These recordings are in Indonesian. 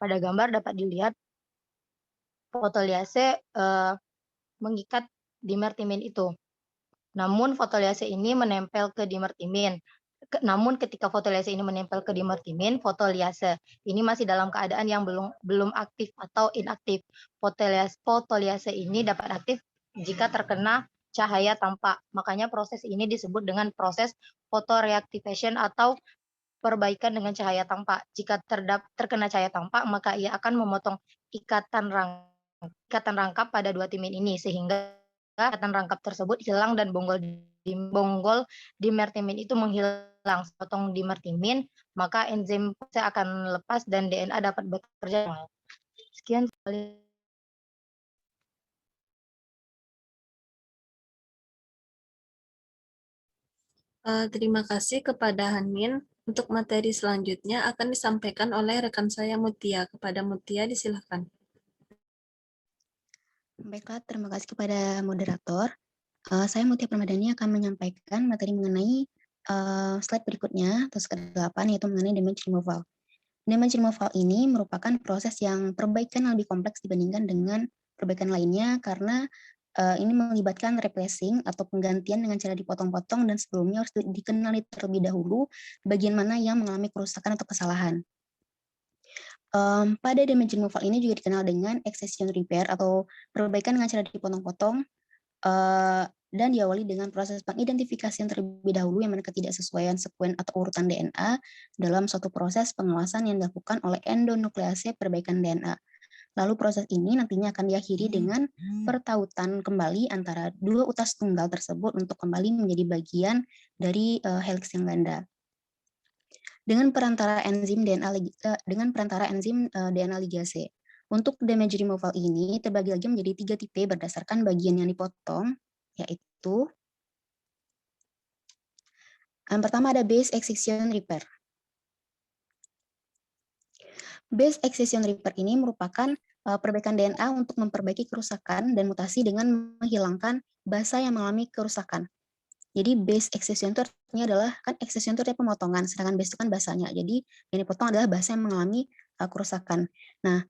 Pada gambar dapat dilihat fotoliase, mengikat dimer timin itu. Namun fotoliase ini menempel ke dimer timin. Namun ketika fotoliase ini menempel ke dimer timin, fotoliase ini masih dalam keadaan yang belum belum aktif atau inaktif. Fotoliase ini dapat aktif jika terkena cahaya tampak. Makanya proses ini disebut dengan proses photoreactivation atau perbaikan dengan cahaya tampak. Jika terkena cahaya tampak, maka ia akan memotong ikatan ikatan rangkap pada dua timin ini, sehingga ikatan rangkap tersebut hilang dan bonggol dimertimin itu menghilang. Sepotong dimertimin, maka enzim akan lepas dan DNA dapat bekerja. Sekian sekali. Terima kasih kepada Hanin. Untuk materi selanjutnya akan disampaikan oleh rekan saya Mutia. Kepada Mutia, disilahkan. Baiklah, terima kasih kepada moderator. Saya Mutia Permadani akan menyampaikan materi mengenai slide berikutnya, atau ke-8, yaitu mengenai damage removal. Damage removal ini merupakan proses yang perbaikan lebih kompleks dibandingkan dengan perbaikan lainnya karena ini melibatkan replacing atau penggantian dengan cara dipotong-potong dan sebelumnya harus dikenali terlebih dahulu bagian mana yang mengalami kerusakan atau kesalahan. Pada damage removal ini juga dikenal dengan excision repair atau perbaikan dengan cara dipotong-potong dan diawali dengan proses pengidentifikasian terlebih dahulu yang mana ketidaksesuaian sekuen atau urutan DNA dalam suatu proses pengawasan yang dilakukan oleh endonuklease perbaikan DNA. Lalu proses ini nantinya akan diakhiri dengan pertautan kembali antara dua utas tunggal tersebut untuk kembali menjadi bagian dari helix yang ganda. Dengan perantara enzim DNA ligase. Untuk damage removal ini terbagi lagi menjadi 3 tipe berdasarkan bagian yang dipotong, yaitu yang pertama ada base excision repair. Base excision repair ini merupakan perbaikan DNA untuk memperbaiki kerusakan dan mutasi dengan menghilangkan basa yang mengalami kerusakan. Jadi base excision itu artinya adalah, kan excision itu artinya pemotongan, sedangkan base itu kan basanya. Jadi yang dipotong adalah basa yang mengalami kerusakan. Nah,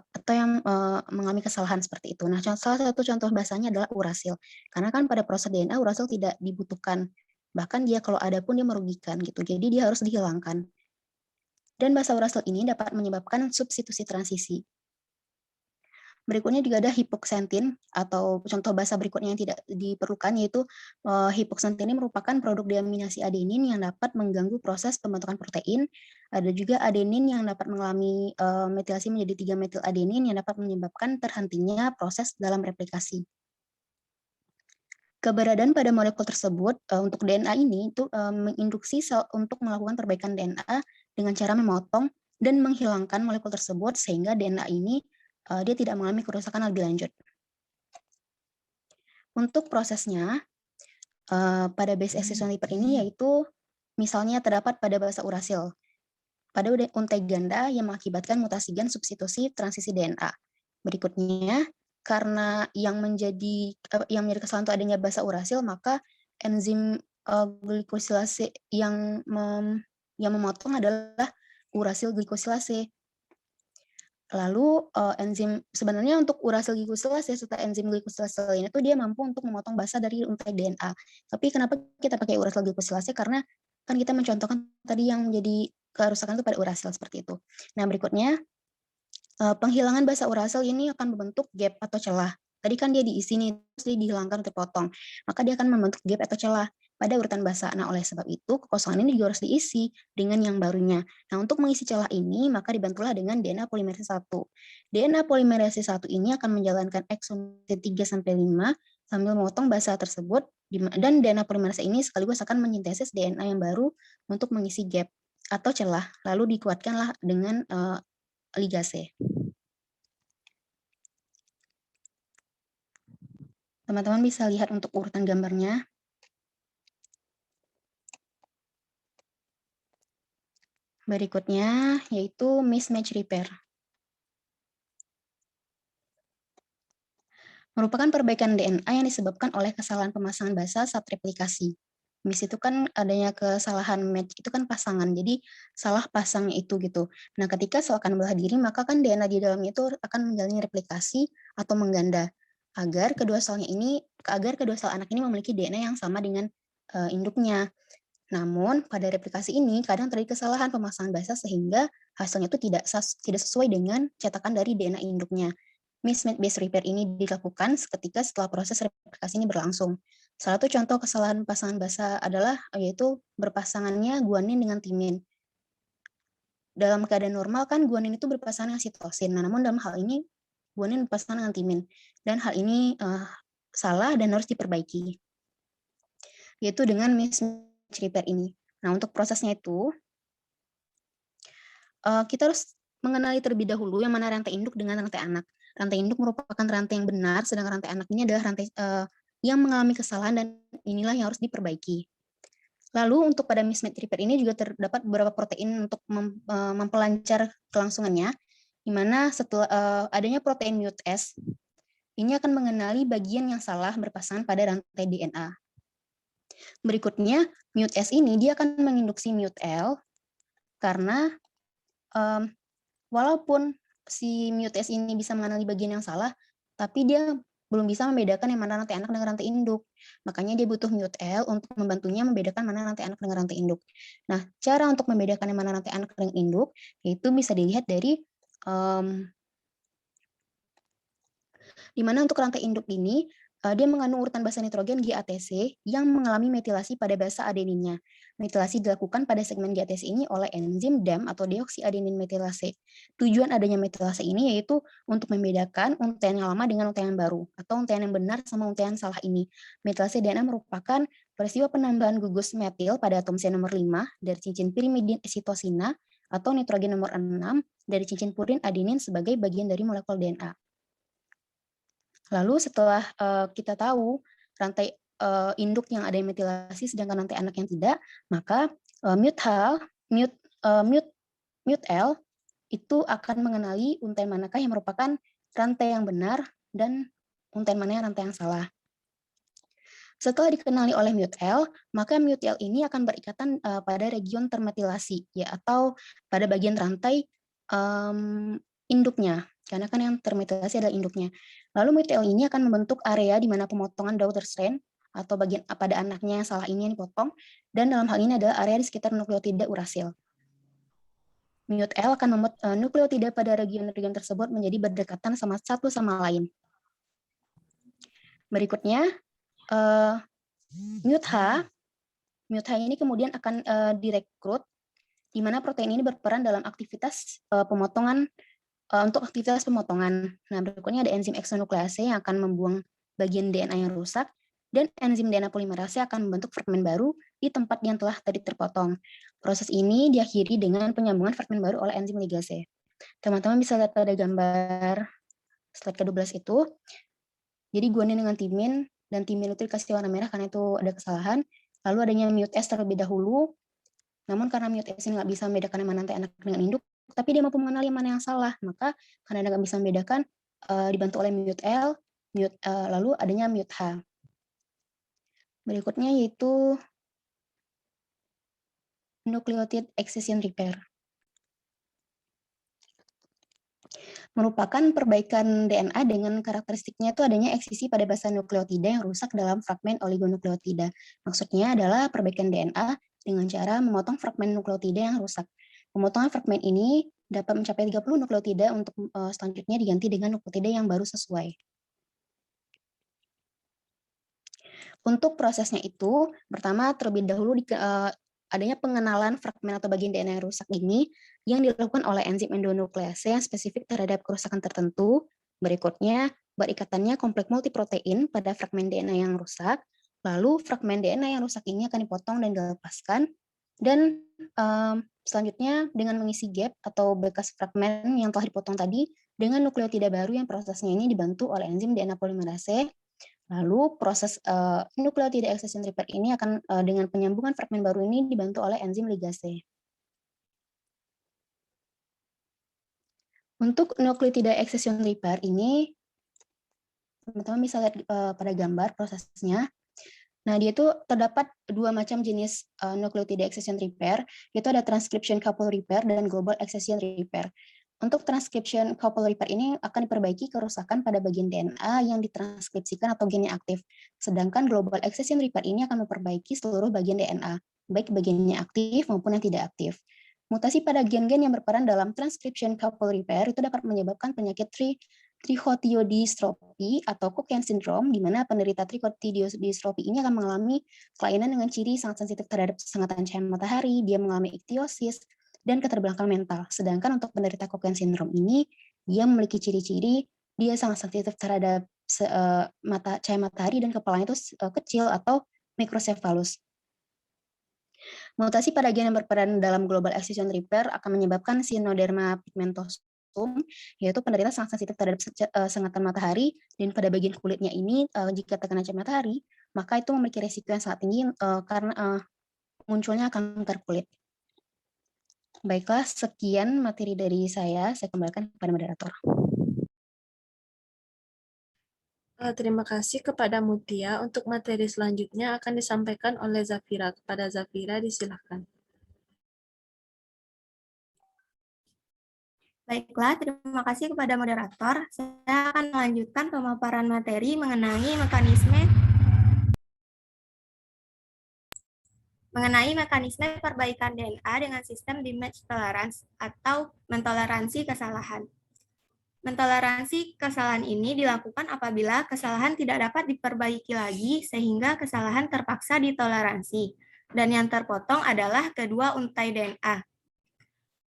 atau yang mengalami kesalahan seperti itu. Nah, salah satu contoh basanya adalah urasil. Karena kan pada proses DNA urasil tidak dibutuhkan. Bahkan dia kalau ada pun dia merugikan gitu. Jadi dia harus dihilangkan. Dan basa urasil ini dapat menyebabkan substitusi transisi. Berikutnya juga ada hipoxantin atau contoh basa berikutnya yang tidak diperlukan, yaitu hipoxantin ini merupakan produk deaminasi adenin yang dapat mengganggu proses pembentukan protein. Ada juga adenin yang dapat mengalami metilasi menjadi 3 metil adenin yang dapat menyebabkan terhentinya proses dalam replikasi. Keberadaan pada molekul tersebut untuk DNA ini itu menginduksi sel untuk melakukan perbaikan DNA dengan cara memotong dan menghilangkan molekul tersebut sehingga DNA ini dia tidak mengalami kerusakan lebih lanjut. Untuk prosesnya, pada base excision repair ini yaitu misalnya terdapat pada basa urasil, pada untai ganda yang mengakibatkan mutasi gen substitusi transisi DNA. Berikutnya, karena yang menjadi kesalahan itu adanya basa urasil, maka enzim glikosilase yang memotong adalah urasil glikosilase. Lalu enzim sebenarnya untuk urasil glikosilase serta enzim glikosilase ini tuh dia mampu untuk memotong basa dari untai DNA. Tapi kenapa kita pakai urasil glikosilase? Karena kan kita mencontohkan tadi yang menjadi kerusakan itu pada urasil seperti itu. Nah, berikutnya penghilangan basa urasil ini akan membentuk gap atau celah. Tadi kan dia diisi nih, terus dia dihilangkan atau dipotong. Maka dia akan membentuk gap atau celah pada urutan basa. Nah, oleh sebab itu kekosongan ini juga harus diisi dengan yang barunya. Nah, untuk mengisi celah ini maka dibantulah dengan DNA polimerase 1. DNA polimerase 1 ini akan menjalankan ekson 3 sampai 5 sambil memotong basa tersebut dan DNA polimerase ini sekaligus akan menyintesis DNA yang baru untuk mengisi gap atau celah. Lalu dikuatkanlah dengan ligase. Teman-teman bisa lihat untuk urutan gambarnya. Berikutnya yaitu mismatch repair. Merupakan perbaikan DNA yang disebabkan oleh kesalahan pemasangan basa saat replikasi. Miss itu kan adanya kesalahan match itu kan pasangan, jadi salah pasangnya itu gitu. Nah, ketika sel akan belah diri, maka kan DNA di dalamnya itu akan menjalani replikasi atau mengganda agar kedua sel anak ini memiliki DNA yang sama dengan induknya. Namun pada replikasi ini kadang terjadi kesalahan pemasangan basa sehingga hasilnya itu tidak sesuai dengan cetakan dari DNA induknya. Mismatch base repair ini dilakukan seketika setelah proses replikasi ini berlangsung. Salah satu contoh kesalahan pasangan basa adalah yaitu berpasangannya guanin dengan timin. Dalam keadaan normal kan guanin itu berpasangan dengan sitosin. Nah, namun dalam hal ini guanin berpasangan dengan timin. Dan hal ini salah dan harus diperbaiki. Yaitu dengan mismatch repair ini. Nah, untuk prosesnya itu kita harus mengenali terlebih dahulu yang mana rantai induk dengan rantai anak. Rantai induk merupakan rantai yang benar, sedangkan rantai anak ini adalah rantai yang mengalami kesalahan dan inilah yang harus diperbaiki. Lalu untuk pada mismatch repair ini juga terdapat beberapa protein untuk mempelancar kelangsungannya, di mana setelah adanya protein mutase, ini akan mengenali bagian yang salah berpasangan pada rantai DNA. Berikutnya, mutase ini dia akan menginduksi mutl karena walaupun si mutase ini bisa mengenali bagian yang salah, tapi dia belum bisa membedakan yang mana rantai anak dengan rantai induk. Makanya dia butuh mutl untuk membantunya membedakan mana rantai anak dengan rantai induk. Nah, cara untuk membedakan yang mana rantai anak dengan induk, itu bisa dilihat dari di mana untuk rantai induk ini, dia mengandung urutan basa nitrogen GATC yang mengalami metilasi pada basa adeninnya. Metilasi dilakukan pada segmen GATC ini oleh enzim DAM atau deoksiadenin metilase. Tujuan adanya metilase ini yaitu untuk membedakan untaian yang lama dengan untaian yang baru, atau untaian yang benar sama untaian salah ini. Metilase DNA merupakan peristiwa penambahan gugus metil pada atom C nomor 5 dari cincin pirimidin sitosina atau nitrogen nomor 6 dari cincin purin adenin sebagai bagian dari molekul DNA. Lalu setelah kita tahu rantai induk yang ada metilasi sedangkan rantai anak yang tidak, maka mutl itu akan mengenali untaian manakah yang merupakan rantai yang benar dan untaian mana yang rantai yang salah. Setelah dikenali oleh mutl, maka mutl ini akan berikatan pada region termetilasi, ya, atau pada bagian rantai induknya, karena kan yang termetilasi adalah induknya. Lalu mutl ini akan membentuk area di mana pemotongan daughter strand atau bagian pada anaknya yang salah ini yang dipotong, dan dalam hal ini adalah area di sekitar nukleotida urasil. Mutl akan membuat nukleotida pada region-region tersebut menjadi berdekatan satu sama lain. Berikutnya, MUTH ini kemudian akan direkrut, di mana protein ini berperan dalam aktivitas pemotongan untuk aktivitas pemotongan. Nah, berikutnya ada enzim exonuklease yang akan membuang bagian DNA yang rusak, dan enzim DNA polimerase akan membentuk fragmen baru di tempat yang telah tadi terpotong. Proses ini diakhiri dengan penyambungan fragmen baru oleh enzim ligase. Teman-teman bisa lihat pada gambar slide ke-12 itu. Jadi guanin dengan timin, dan timin itu dikasih warna merah karena itu ada kesalahan. Lalu adanya mutase terlebih dahulu, namun karena mutase ini nggak bisa membedakan yang mana rantai anak dengan induk, tapi dia mampu mengenali mana yang salah. Maka karena dia nggak bisa membedakan, dibantu oleh mutl, lalu adanya mutH. Berikutnya yaitu nucleotide excision repair. Merupakan perbaikan DNA dengan karakteristiknya itu adanya eksisi pada basa nukleotida yang rusak dalam fragmen oligonukleotida. Maksudnya adalah perbaikan DNA dengan cara memotong fragmen nukleotida yang rusak. Pemotongan fragmen ini dapat mencapai 30 nukleotida untuk selanjutnya diganti dengan nukleotida yang baru sesuai. Untuk prosesnya itu, pertama terlebih dahulu adanya pengenalan fragmen atau bagian DNA yang rusak ini yang dilakukan oleh enzim endonuklease yang spesifik terhadap kerusakan tertentu. Berikutnya, berikatannya kompleks multiprotein pada fragmen DNA yang rusak. Lalu fragmen DNA yang rusak ini akan dipotong dan dilepaskan. Dan selanjutnya dengan mengisi gap atau bekas fragmen yang telah dipotong tadi dengan nukleotida baru yang prosesnya ini dibantu oleh enzim DNA polimerase. Lalu proses nucleotide excision repair ini akan dengan penyambungan fragmen baru ini dibantu oleh enzim ligase. Untuk nucleotide excision repair ini, teman-teman bisa lihat pada gambar prosesnya. Nah, dia itu terdapat 2 macam jenis nucleotide excision repair, yaitu ada transcription couple repair dan global excision repair. Untuk transcription couple repair ini akan diperbaiki kerusakan pada bagian DNA yang ditranskripsikan atau gennya aktif. Sedangkan global excision repair ini akan memperbaiki seluruh bagian DNA, baik bagiannya aktif maupun yang tidak aktif. Mutasi pada gen-gen yang berperan dalam transcription couple repair itu dapat menyebabkan penyakit trichothiodystrophy atau Cookman syndrome, di mana penderita trichothiodystrophy ini akan mengalami kelainan dengan ciri sangat sensitif terhadap sengatan cahaya matahari, dia mengalami ichthyosis, dan keterbelakangan mental. Sedangkan untuk penderita Cookman syndrome ini, dia memiliki ciri-ciri dia sangat sensitif terhadap cahaya matahari dan kepalanya itu kecil atau microcephalus. Mutasi pada gen yang berperan dalam global excision repair akan menyebabkan Cyanoderma pigmentosum, yaitu penderita sangat sensitif terhadap sengatan matahari, dan pada bagian kulitnya ini jika terkena cahaya matahari, maka itu memiliki risiko yang sangat tinggi karena munculnya kanker kulit. Baiklah, sekian materi dari saya kembalikan kepada moderator. Terima kasih kepada Mutia. Untuk materi selanjutnya akan disampaikan oleh Zafira. Kepada Zafira, disilahkan. Baiklah, terima kasih kepada moderator. Saya akan melanjutkan pemaparan materi mengenai mekanisme perbaikan DNA dengan sistem damage tolerance atau mentoleransi kesalahan. Mentoleransi kesalahan ini dilakukan apabila kesalahan tidak dapat diperbaiki lagi sehingga kesalahan terpaksa ditoleransi, dan yang terpotong adalah kedua untai DNA.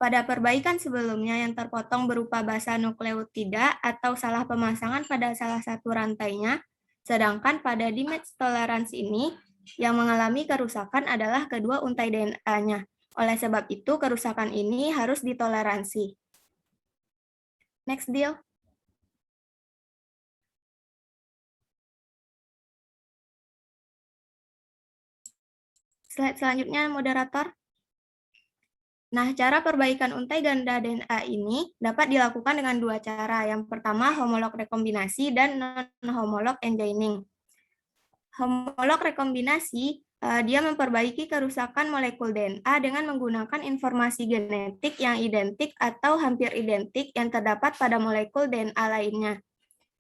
Pada perbaikan sebelumnya yang terpotong berupa basa nukleotida atau salah pemasangan pada salah satu rantainya, sedangkan pada damage tolerance ini yang mengalami kerusakan adalah kedua untai DNA-nya. Oleh sebab itu, kerusakan ini harus ditoleransi. Next, Deal. Slide selanjutnya, moderator. Nah, cara perbaikan untai ganda DNA ini dapat dilakukan dengan 2 cara. Yang pertama, homolog rekombinasi dan non-homolog enjoining. Homolog rekombinasi, dia memperbaiki kerusakan molekul DNA dengan menggunakan informasi genetik yang identik atau hampir identik yang terdapat pada molekul DNA lainnya.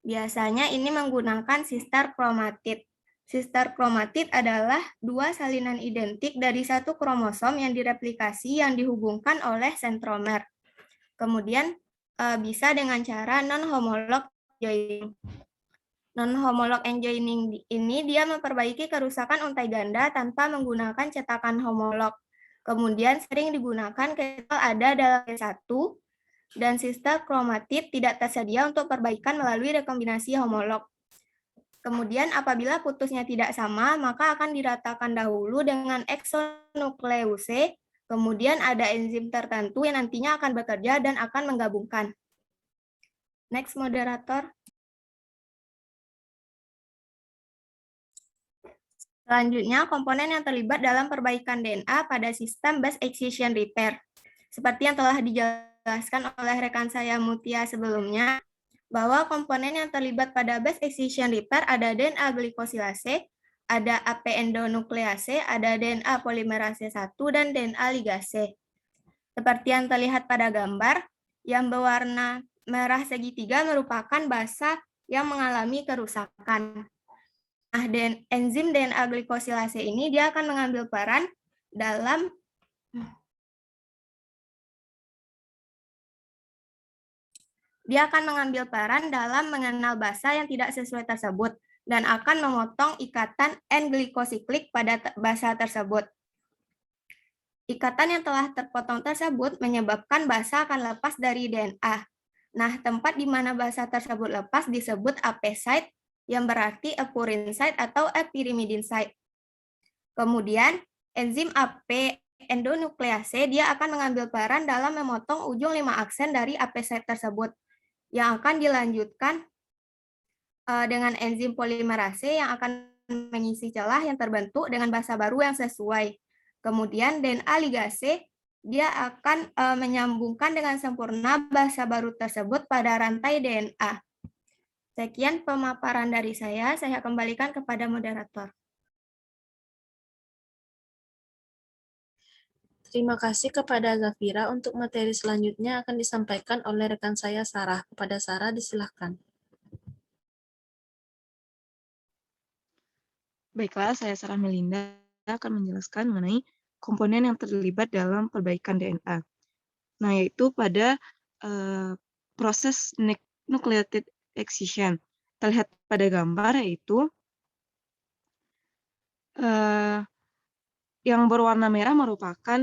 Biasanya ini menggunakan sister kromatid. Sister kromatid adalah 2 salinan identik dari satu kromosom yang direplikasi yang dihubungkan oleh sentromer. Kemudian bisa dengan cara non-homolog joining. Non-homolog enjoining ini dia memperbaiki kerusakan untai ganda tanpa menggunakan cetakan homolog. Kemudian sering digunakan ketika ada dalam satu dan sister kromatid tidak tersedia untuk perbaikan melalui rekombinasi homolog. Kemudian apabila putusnya tidak sama, maka akan diratakan dahulu dengan exonuklease, kemudian ada enzim tertentu yang nantinya akan bekerja dan akan menggabungkan. Next, moderator. Selanjutnya, komponen yang terlibat dalam perbaikan DNA pada sistem base excision repair. Seperti yang telah dijelaskan oleh rekan saya Mutia sebelumnya, bahwa komponen yang terlibat pada base excision repair ada DNA glikosilase, ada AP endonuklease, ada DNA polimerase 1, dan DNA ligase. Seperti yang terlihat pada gambar, yang berwarna merah segitiga merupakan basa yang mengalami kerusakan. Nah, enzim DNA glikosilase ini dia akan mengambil peran dalam mengenal basa yang tidak sesuai tersebut dan akan memotong ikatan N-glikosiklik pada basa tersebut. Ikatan yang telah terpotong tersebut menyebabkan basa akan lepas dari DNA. Nah, tempat di mana basa tersebut lepas disebut AP site, yang berarti apurin site atau apyrimidine site. Kemudian, enzim AP endonuklease dia akan mengambil peran dalam memotong ujung 5 aksen dari AP site tersebut, yang akan dilanjutkan dengan enzim polimerase yang akan mengisi celah yang terbentuk dengan basa baru yang sesuai. Kemudian DNA ligase dia akan menyambungkan dengan sempurna basa baru tersebut pada rantai DNA. Sekian pemaparan dari saya kembalikan kepada moderator. Terima kasih kepada Zafira. Untuk materi selanjutnya akan disampaikan oleh rekan saya Sarah. Kepada Sarah disilahkan. Baiklah, saya Sarah Melinda akan menjelaskan mengenai komponen yang terlibat dalam perbaikan DNA. Nah, yaitu pada proses nucleotide excision. Terlihat pada gambar yaitu yang berwarna merah merupakan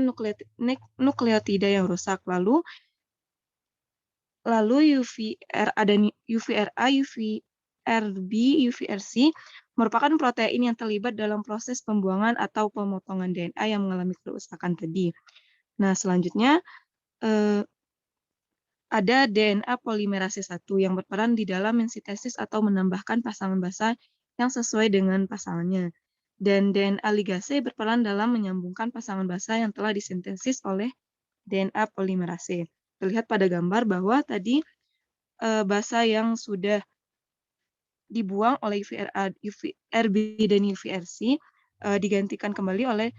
nukleotida yang rusak. Lalu UVRA, UVRB, UVRC merupakan protein yang terlibat dalam proses pembuangan atau pemotongan DNA yang mengalami kerusakan tadi. Nah, selanjutnya ada DNA polimerase 1 yang berperan di dalam mensintesis atau menambahkan pasangan basa yang sesuai dengan pasangannya. Dan DNA ligase berperan dalam menyambungkan pasangan basa yang telah disintesis oleh DNA polimerase. Terlihat pada gambar bahwa tadi basa yang sudah dibuang oleh UVRB dan UVRC digantikan kembali oleh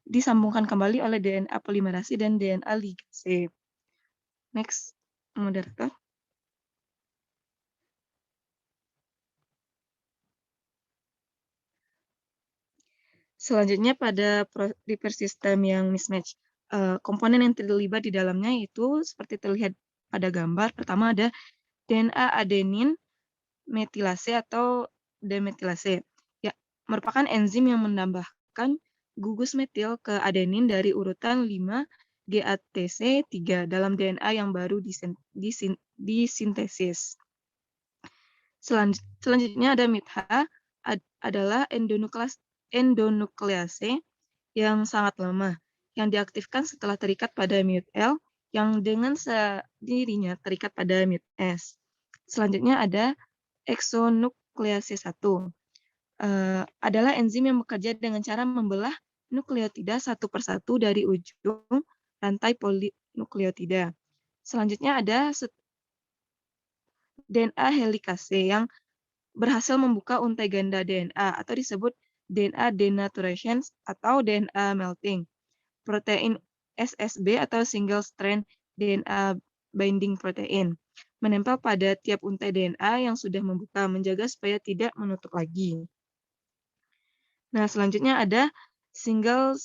disambungkan kembali oleh DNA polimerase dan DNA ligase. Next, moderator. Selanjutnya pada repair system yang mismatch. Komponen yang terlibat di dalamnya itu seperti terlihat pada gambar. Pertama ada DNA adenin metilase atau demetilase. Ya, merupakan enzim yang menambahkan gugus metil ke adenin dari urutan 5 GATC3 dalam DNA yang baru disintesis. Selanjutnya ada MITH adalah endonuklease yang sangat lemah, yang diaktifkan setelah terikat pada MUT-L yang dengan sendirinya terikat pada MUT-S. Selanjutnya ada exonuklease 1. Adalah enzim yang bekerja dengan cara membelah nukleotida satu persatu dari ujung rantai polinukleotida. Selanjutnya ada DNA helikase yang berhasil membuka untai ganda DNA atau disebut DNA denaturation atau DNA melting. Protein SSB atau single strand DNA binding protein menempel pada tiap untai DNA yang sudah membuka, menjaga supaya tidak menutup lagi. Nah, selanjutnya ada single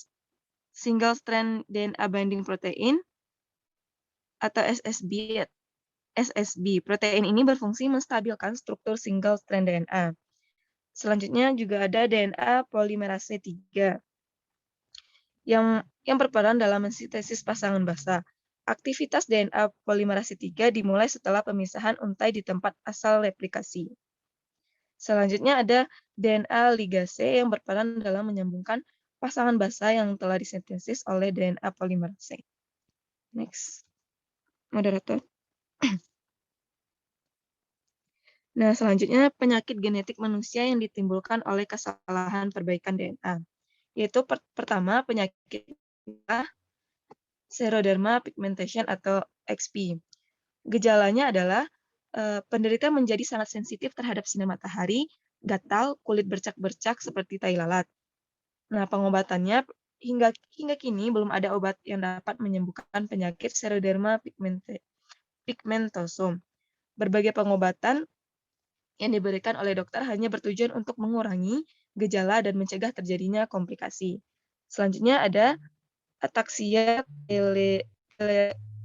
strand DNA binding protein atau SSB. Protein ini berfungsi menstabilkan struktur single strand DNA. Selanjutnya juga ada DNA polimerase 3 yang berperan dalam mensintesis pasangan basa. Aktivitas DNA polimerase 3 dimulai setelah pemisahan untai di tempat asal replikasi. Selanjutnya ada DNA ligase yang berperan dalam menyambungkan pasangan basa yang telah disintesis oleh DNA polimerase. Next, moderator. Nah, selanjutnya penyakit genetik manusia yang ditimbulkan oleh kesalahan perbaikan DNA. Yaitu pertama penyakit Xeroderma pigmentation atau XP. Gejalanya adalah penderita menjadi sangat sensitif terhadap sinar matahari, gatal, kulit bercak-bercak seperti tai lalat. Nah, pengobatannya hingga kini belum ada obat yang dapat menyembuhkan penyakit Xeroderma pigmentosum. Berbagai pengobatan yang diberikan oleh dokter hanya bertujuan untuk mengurangi gejala dan mencegah terjadinya komplikasi. Selanjutnya ada ataksia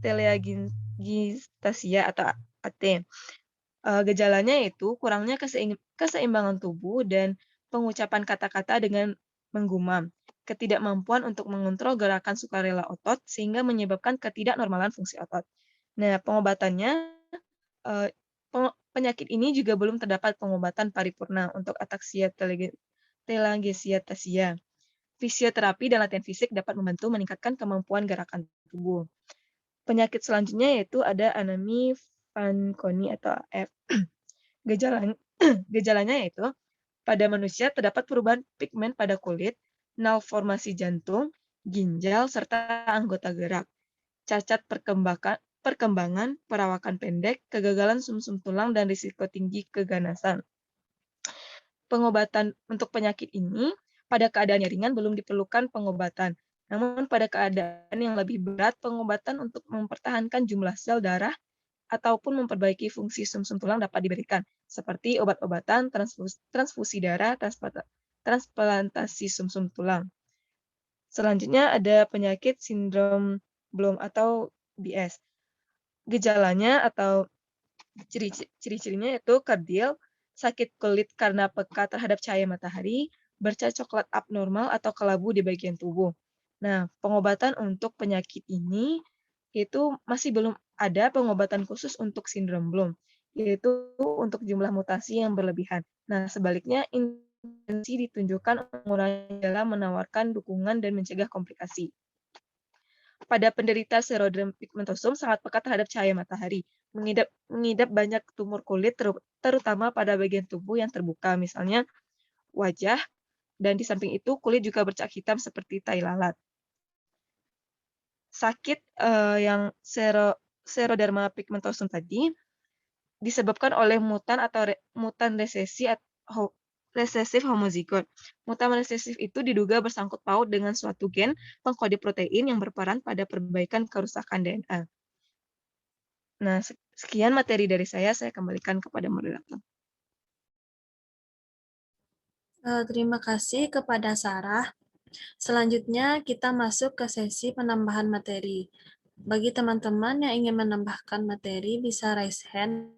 teleagitasia atau AT. Gejalanya yaitu kurangnya keseimbangan tubuh dan pengucapan kata-kata dengan menggumam, ketidakmampuan untuk mengontrol gerakan sukarela otot sehingga menyebabkan ketidaknormalan fungsi otot. Nah, pengobatannya penyakit ini juga belum terdapat pengobatan paripurna untuk ataksia telangiectasia. Fisioterapi dan latihan fisik dapat membantu meningkatkan kemampuan gerakan tubuh. Penyakit selanjutnya yaitu ada anemia Fanconi atau AF. Gejalanya yaitu pada manusia terdapat perubahan pigmen pada kulit, malformasi jantung, ginjal, serta anggota gerak. Cacat perkembangan, perawakan pendek, kegagalan sumsum tulang, dan risiko tinggi keganasan. Pengobatan untuk penyakit ini pada keadaannya ringan belum diperlukan pengobatan. Namun pada keadaan yang lebih berat, pengobatan untuk mempertahankan jumlah sel darah ataupun memperbaiki fungsi sumsum tulang dapat diberikan, seperti obat-obatan, transfusi darah, transplantasi sumsum tulang. Selanjutnya ada penyakit sindrom Bloom atau BS. Gejalanya atau ciri-cirinya itu kerdil, sakit kulit karena peka terhadap cahaya matahari, bercak coklat abnormal atau kelabu di bagian tubuh. Nah, pengobatan untuk penyakit ini itu masih belum ada pengobatan khusus untuk sindrom Bloom, yaitu untuk jumlah mutasi yang berlebihan. Nah, sebaliknya intervensi ditunjukkan mengurangi gejala, menawarkan dukungan dan mencegah komplikasi. Pada penderita seroderma pigmentosum sangat peka terhadap cahaya matahari, mengidap banyak tumor kulit terutama pada bagian tubuh yang terbuka, misalnya wajah, dan di samping itu kulit juga bercak hitam seperti tai lalat. Sakit yang seroderma pigmentosum tadi disebabkan oleh mutan atau mutan resesif homozigot. Mutan resesif itu diduga bersangkut paut dengan suatu gen pengkode protein yang berperan pada perbaikan kerusakan DNA. Nah, sekian materi dari saya kembalikan kepada moderator. Terima kasih kepada Sarah. Selanjutnya kita masuk ke sesi penambahan materi. Bagi teman-teman yang ingin menambahkan materi bisa raise hand.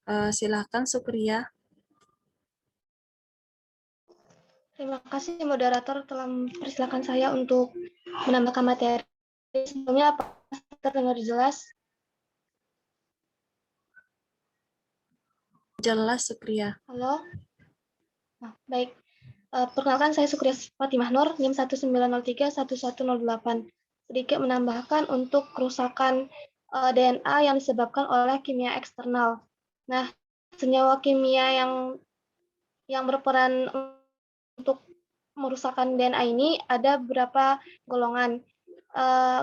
Silakan Sukria. Terima kasih moderator telah mempersilakan saya untuk menambahkan materi. Sebelumnya apa terdengar jelas? Jelas Sukria. Halo? Nah, baik. Perkenalkan saya Sukria Fatimah Nur, NIM 19031108. Sedikit menambahkan untuk kerusakan DNA yang disebabkan oleh kimia eksternal. Nah, senyawa kimia yang berperan untuk merusakkan DNA ini ada beberapa golongan.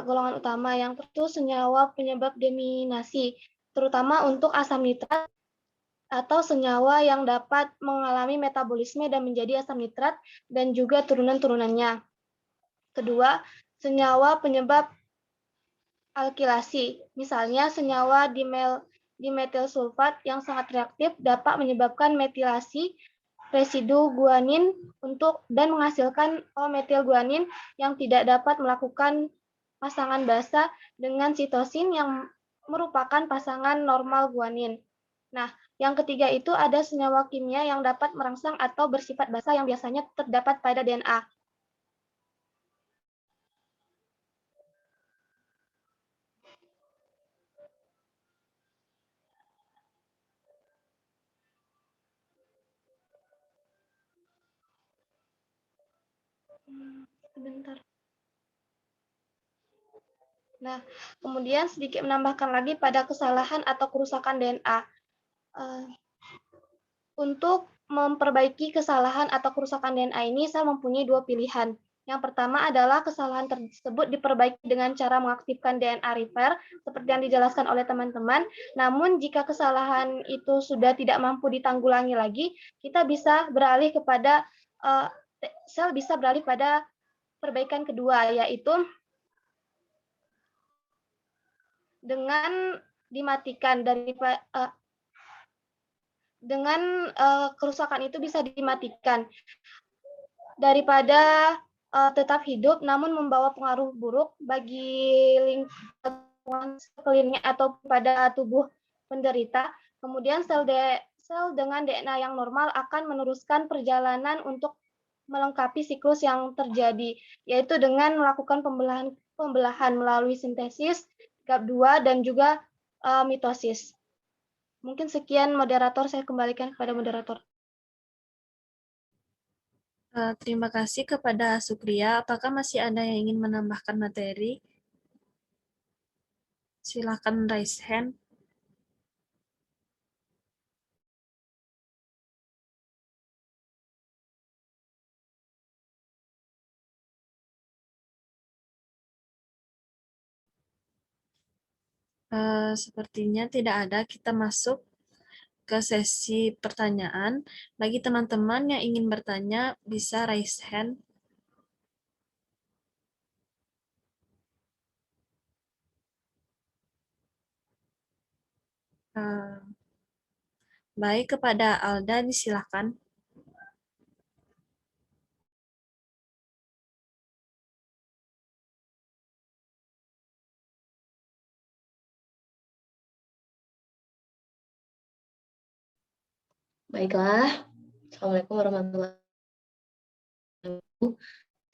Golongan utama yang itu senyawa penyebab deminasi, terutama untuk asam nitrat atau senyawa yang dapat mengalami metabolisme dan menjadi asam nitrat dan juga turunan-turunannya. Kedua, senyawa penyebab alkilasi, misalnya senyawa dimetil sulfat yang sangat reaktif dapat menyebabkan metilasi residu guanin dan menghasilkan metil guanin yang tidak dapat melakukan pasangan basa dengan sitosin yang merupakan pasangan normal guanin. Nah, yang ketiga itu ada senyawa kimia yang dapat merangsang atau bersifat basa yang biasanya terdapat pada DNA. Sebentar. Nah, kemudian sedikit menambahkan lagi pada kesalahan atau kerusakan DNA. Untuk memperbaiki kesalahan atau kerusakan DNA ini, saya mempunyai dua pilihan. Yang pertama adalah kesalahan tersebut diperbaiki dengan cara mengaktifkan DNA repair, seperti yang dijelaskan oleh teman-teman. Namun, jika kesalahan itu sudah tidak mampu ditanggulangi lagi, kita bisa beralih kepada sel bisa beralih pada perbaikan kedua, yaitu dengan dimatikan dengan kerusakan itu bisa dimatikan daripada tetap hidup namun membawa pengaruh buruk bagi lingkungan sekelilingnya atau pada tubuh penderita. Kemudian sel dengan DNA yang normal akan meneruskan perjalanan untuk melengkapi siklus yang terjadi, yaitu dengan melakukan pembelahan melalui sintesis, GAP2, dan juga mitosis. Mungkin sekian moderator, saya kembalikan kepada moderator. Terima kasih kepada Sukria. Apakah masih ada yang ingin menambahkan materi? Silakan raise hand. Sepertinya tidak ada. Kita masuk ke sesi pertanyaan. Bagi teman-teman yang ingin bertanya, bisa raise hand. Eh, Baik, kepada Alda disilakan. Baiklah, Assalamualaikum warahmatullahi wabarakatuh.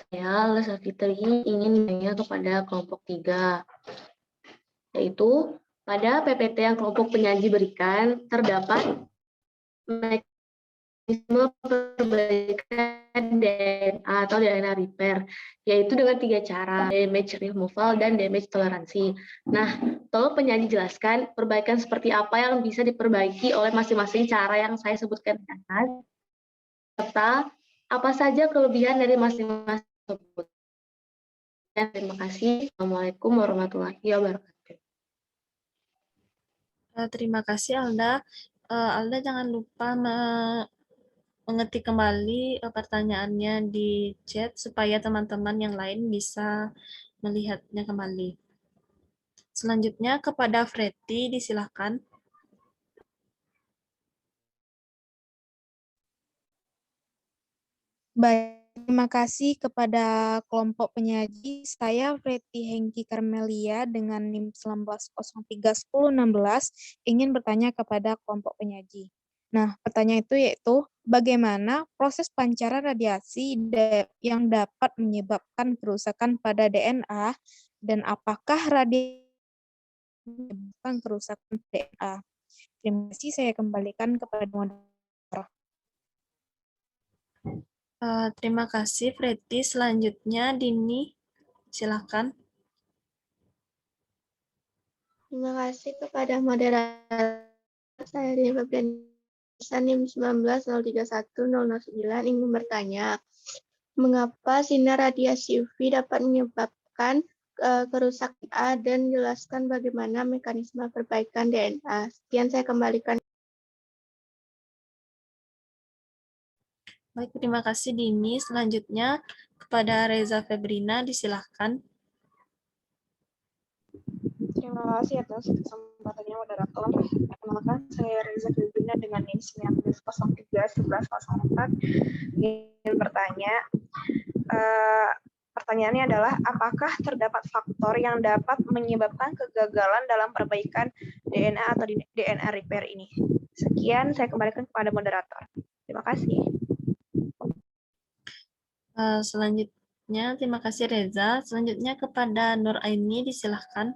Saya Lesa Fitri ingin bertanya kepada kelompok 3, yaitu pada PPT yang kelompok penyaji berikan terdapat mekanisme perbaikan DNA atau DNA repair, yaitu dengan 3 cara, damage removal dan damage toleransi. Nah, tolong penyaji jelaskan perbaikan seperti apa yang bisa diperbaiki oleh masing-masing cara yang saya sebutkan di atas, serta apa saja kelebihan dari masing-masing tersebut. Terima kasih. Assalamualaikum warahmatullahi wabarakatuh. Terima kasih Alda. Alda jangan lupa mengetik kembali pertanyaannya di chat supaya teman-teman yang lain bisa melihatnya kembali. Selanjutnya kepada Freddy, disilakan. Baik, terima kasih kepada kelompok penyaji. Saya Fretty Hengki Karmelia dengan NIM 19031016 ingin bertanya kepada kelompok penyaji. Nah, pertanyaan itu yaitu bagaimana proses pancaran radiasi yang dapat menyebabkan kerusakan pada DNA dan apakah radiasi menyebabkan kerusakan DNA? Terima kasih, saya kembalikan kepada moderator. Terima kasih Freddy. Selanjutnya Dini, silakan. Terima kasih kepada moderator. Saya Dini Febrianisa NIM 19031009 ingin bertanya, mengapa sinar radiasi UV dapat menyebabkan kerusakan DNA dan jelaskan bagaimana mekanisme perbaikan DNA. Sekian saya kembalikan. Baik, terima kasih Dini. Selanjutnya kepada Reza Febrina, disilahkan. Terima kasih atas kesempatannya moderator. Perkenalkan, saya Reza Febrina dengan NIM 19031104 ingin bertanya. Pertanyaannya adalah, apakah terdapat faktor yang dapat menyebabkan kegagalan dalam perbaikan DNA atau DNA repair ini? Sekian, saya kembalikan kepada moderator. Terima kasih. Selanjutnya, terima kasih Reza. Selanjutnya kepada Nur Aini, disilahkan.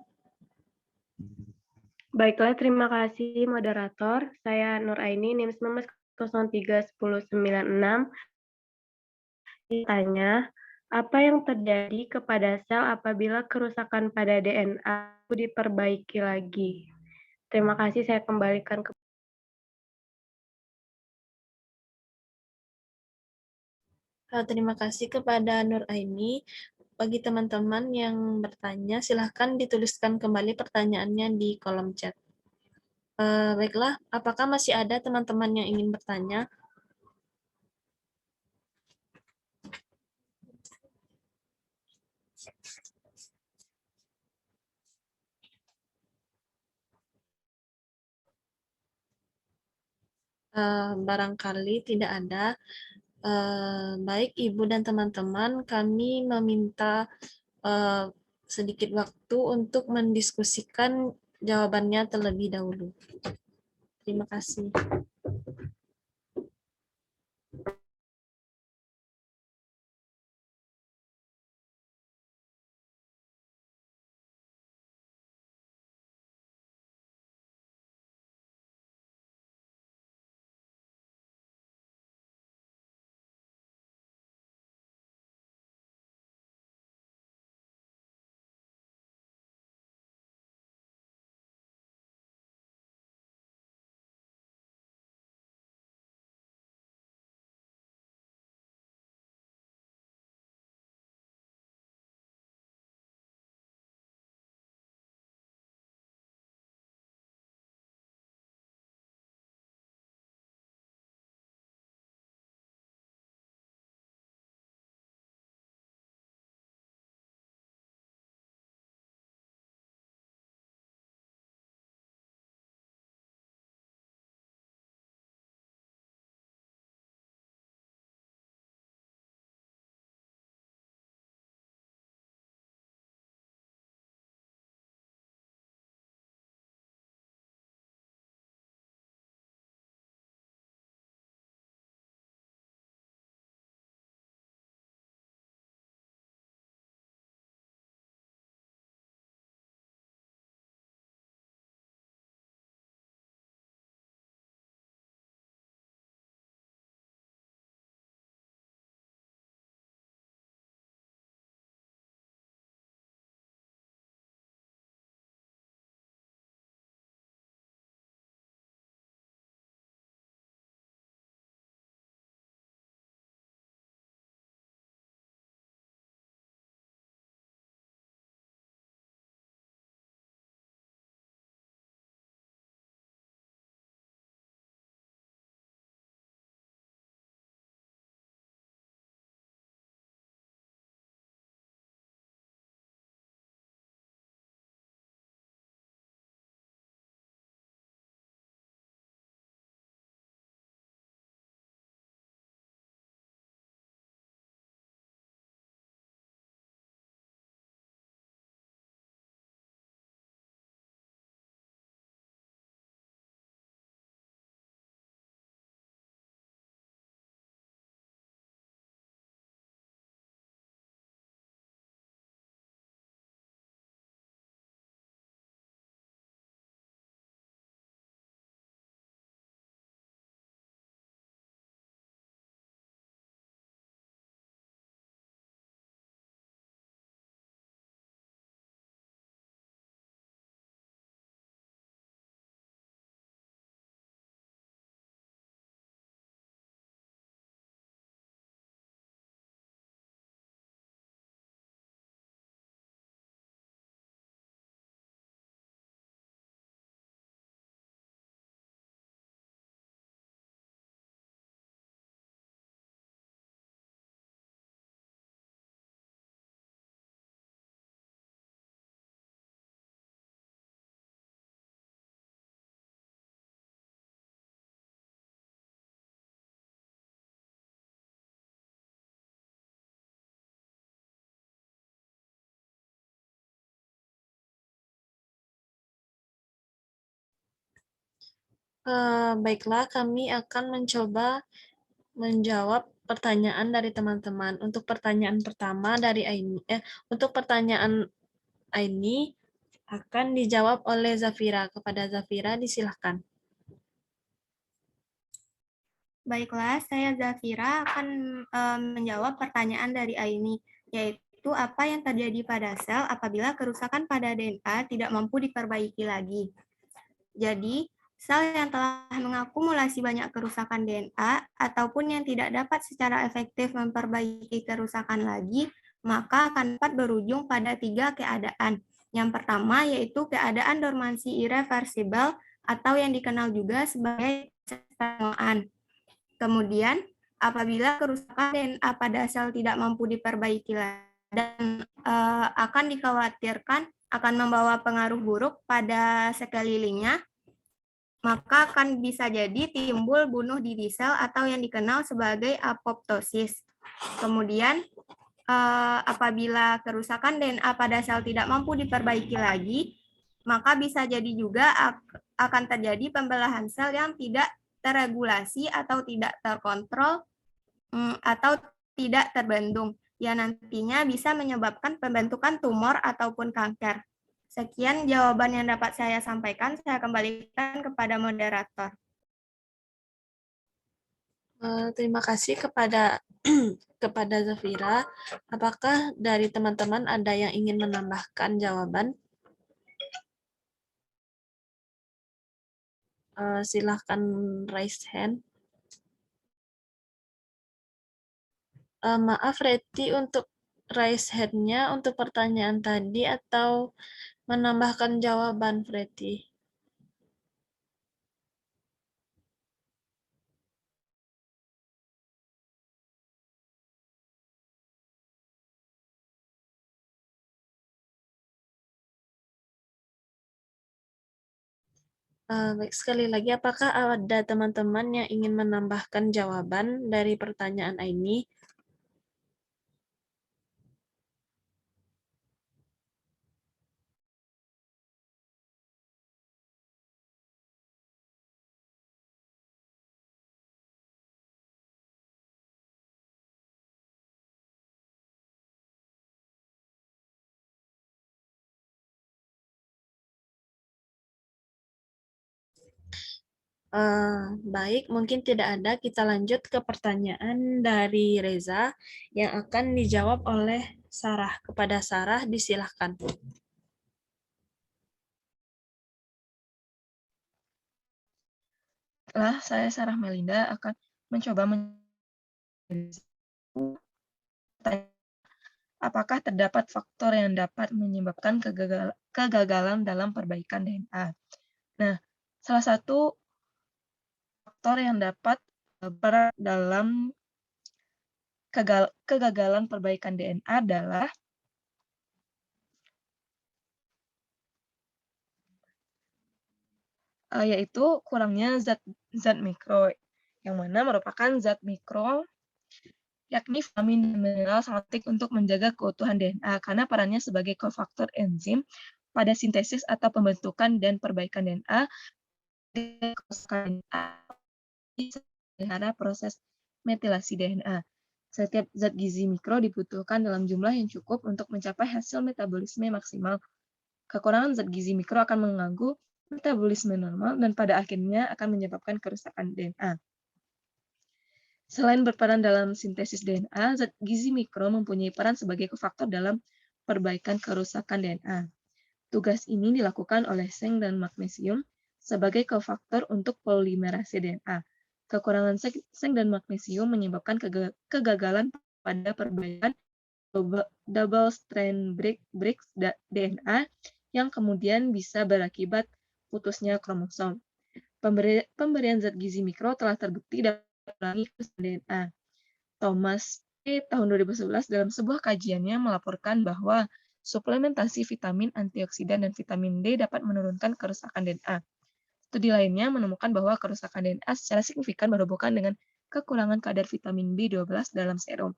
Baiklah, terima kasih moderator. Saya Nur Aini, NIM 19031096. Ditanya, apa yang terjadi kepada sel apabila kerusakan pada DNA diperbaiki lagi? Terima kasih, saya kembalikan ke Terima kasih kepada Nur Aini. Bagi teman-teman yang bertanya, silahkan dituliskan kembali pertanyaannya di kolom chat. Baiklah, apakah masih ada teman-teman yang ingin bertanya? Barangkali tidak ada. Baik, Ibu dan teman-teman, kami meminta sedikit waktu untuk mendiskusikan jawabannya terlebih dahulu. Terima kasih. Baiklah, kami akan mencoba menjawab pertanyaan dari teman-teman. Untuk pertanyaan pertama dari untuk pertanyaan Aini akan dijawab oleh Zafira. Kepada Zafira, disilahkan. Baiklah, saya Zafira akan menjawab pertanyaan dari Aini, yaitu apa yang terjadi pada sel apabila kerusakan pada DNA tidak mampu diperbaiki lagi. Jadi, sel yang telah mengakumulasi banyak kerusakan DNA ataupun yang tidak dapat secara efektif memperbaiki kerusakan lagi, maka akan dapat berujung pada 3 keadaan. Yang pertama yaitu keadaan dormansi irreversibel atau yang dikenal juga sebagai penuaan. Kemudian, apabila kerusakan DNA pada sel tidak mampu diperbaiki lagi dan akan dikhawatirkan akan membawa pengaruh buruk pada sekelilingnya, maka akan bisa jadi timbul bunuh diri sel atau yang dikenal sebagai apoptosis. Kemudian, apabila kerusakan DNA pada sel tidak mampu diperbaiki lagi, maka bisa jadi juga akan terjadi pembelahan sel yang tidak terregulasi atau tidak terkontrol atau tidak terbendung, yang nantinya bisa menyebabkan pembentukan tumor ataupun kanker. Sekian jawaban yang dapat saya sampaikan. Saya kembalikan kepada moderator. Terima kasih kepada kepada Zafira. Apakah dari teman-teman ada yang ingin menambahkan jawaban? Silahkan raise hand. Maaf, Reti, untuk raise hand-nya untuk pertanyaan tadi atau menambahkan jawaban, Reti? Baik, sekali lagi, apakah ada teman-teman yang ingin menambahkan jawaban dari pertanyaan ini? Baik, mungkin tidak ada. Kita lanjut ke pertanyaan dari Reza yang akan dijawab oleh Sarah. Kepada Sarah, disilahkan. Saya Sarah Melinda akan mencoba apakah terdapat faktor yang dapat menyebabkan kegagalan dalam perbaikan DNA. Nah, salah satu faktor yang dapat berperan dalam kegagalan perbaikan DNA adalah yaitu kurangnya zat mikro, yang mana merupakan zat mikro yakni vitamin dan mineral sangat penting untuk menjaga keutuhan DNA karena perannya sebagai kofaktor enzim pada sintesis atau pembentukan dan perbaikan DNA karena proses metilasi DNA. Setiap zat gizi mikro dibutuhkan dalam jumlah yang cukup untuk mencapai hasil metabolisme maksimal. Kekurangan zat gizi mikro akan mengganggu metabolisme normal dan pada akhirnya akan menyebabkan kerusakan DNA. Selain berperan dalam sintesis DNA, zat gizi mikro mempunyai peran sebagai kofaktor dalam perbaikan kerusakan DNA. Tugas ini dilakukan oleh seng dan magnesium sebagai kofaktor untuk polimerase DNA. Kekurangan seng dan magnesium menyebabkan kegagalan pada perbaikan double strand breaks DNA yang kemudian bisa berakibat putusnya kromosom. Pemberian zat gizi mikro telah terbukti dapat mengurangi kerusakan DNA. Thomas tahun 2011 dalam sebuah kajiannya melaporkan bahwa suplementasi vitamin antioksidan dan vitamin D dapat menurunkan kerusakan DNA. Studi lainnya menemukan bahwa kerusakan DNA secara signifikan berhubungan dengan kekurangan kadar vitamin B12 dalam serum.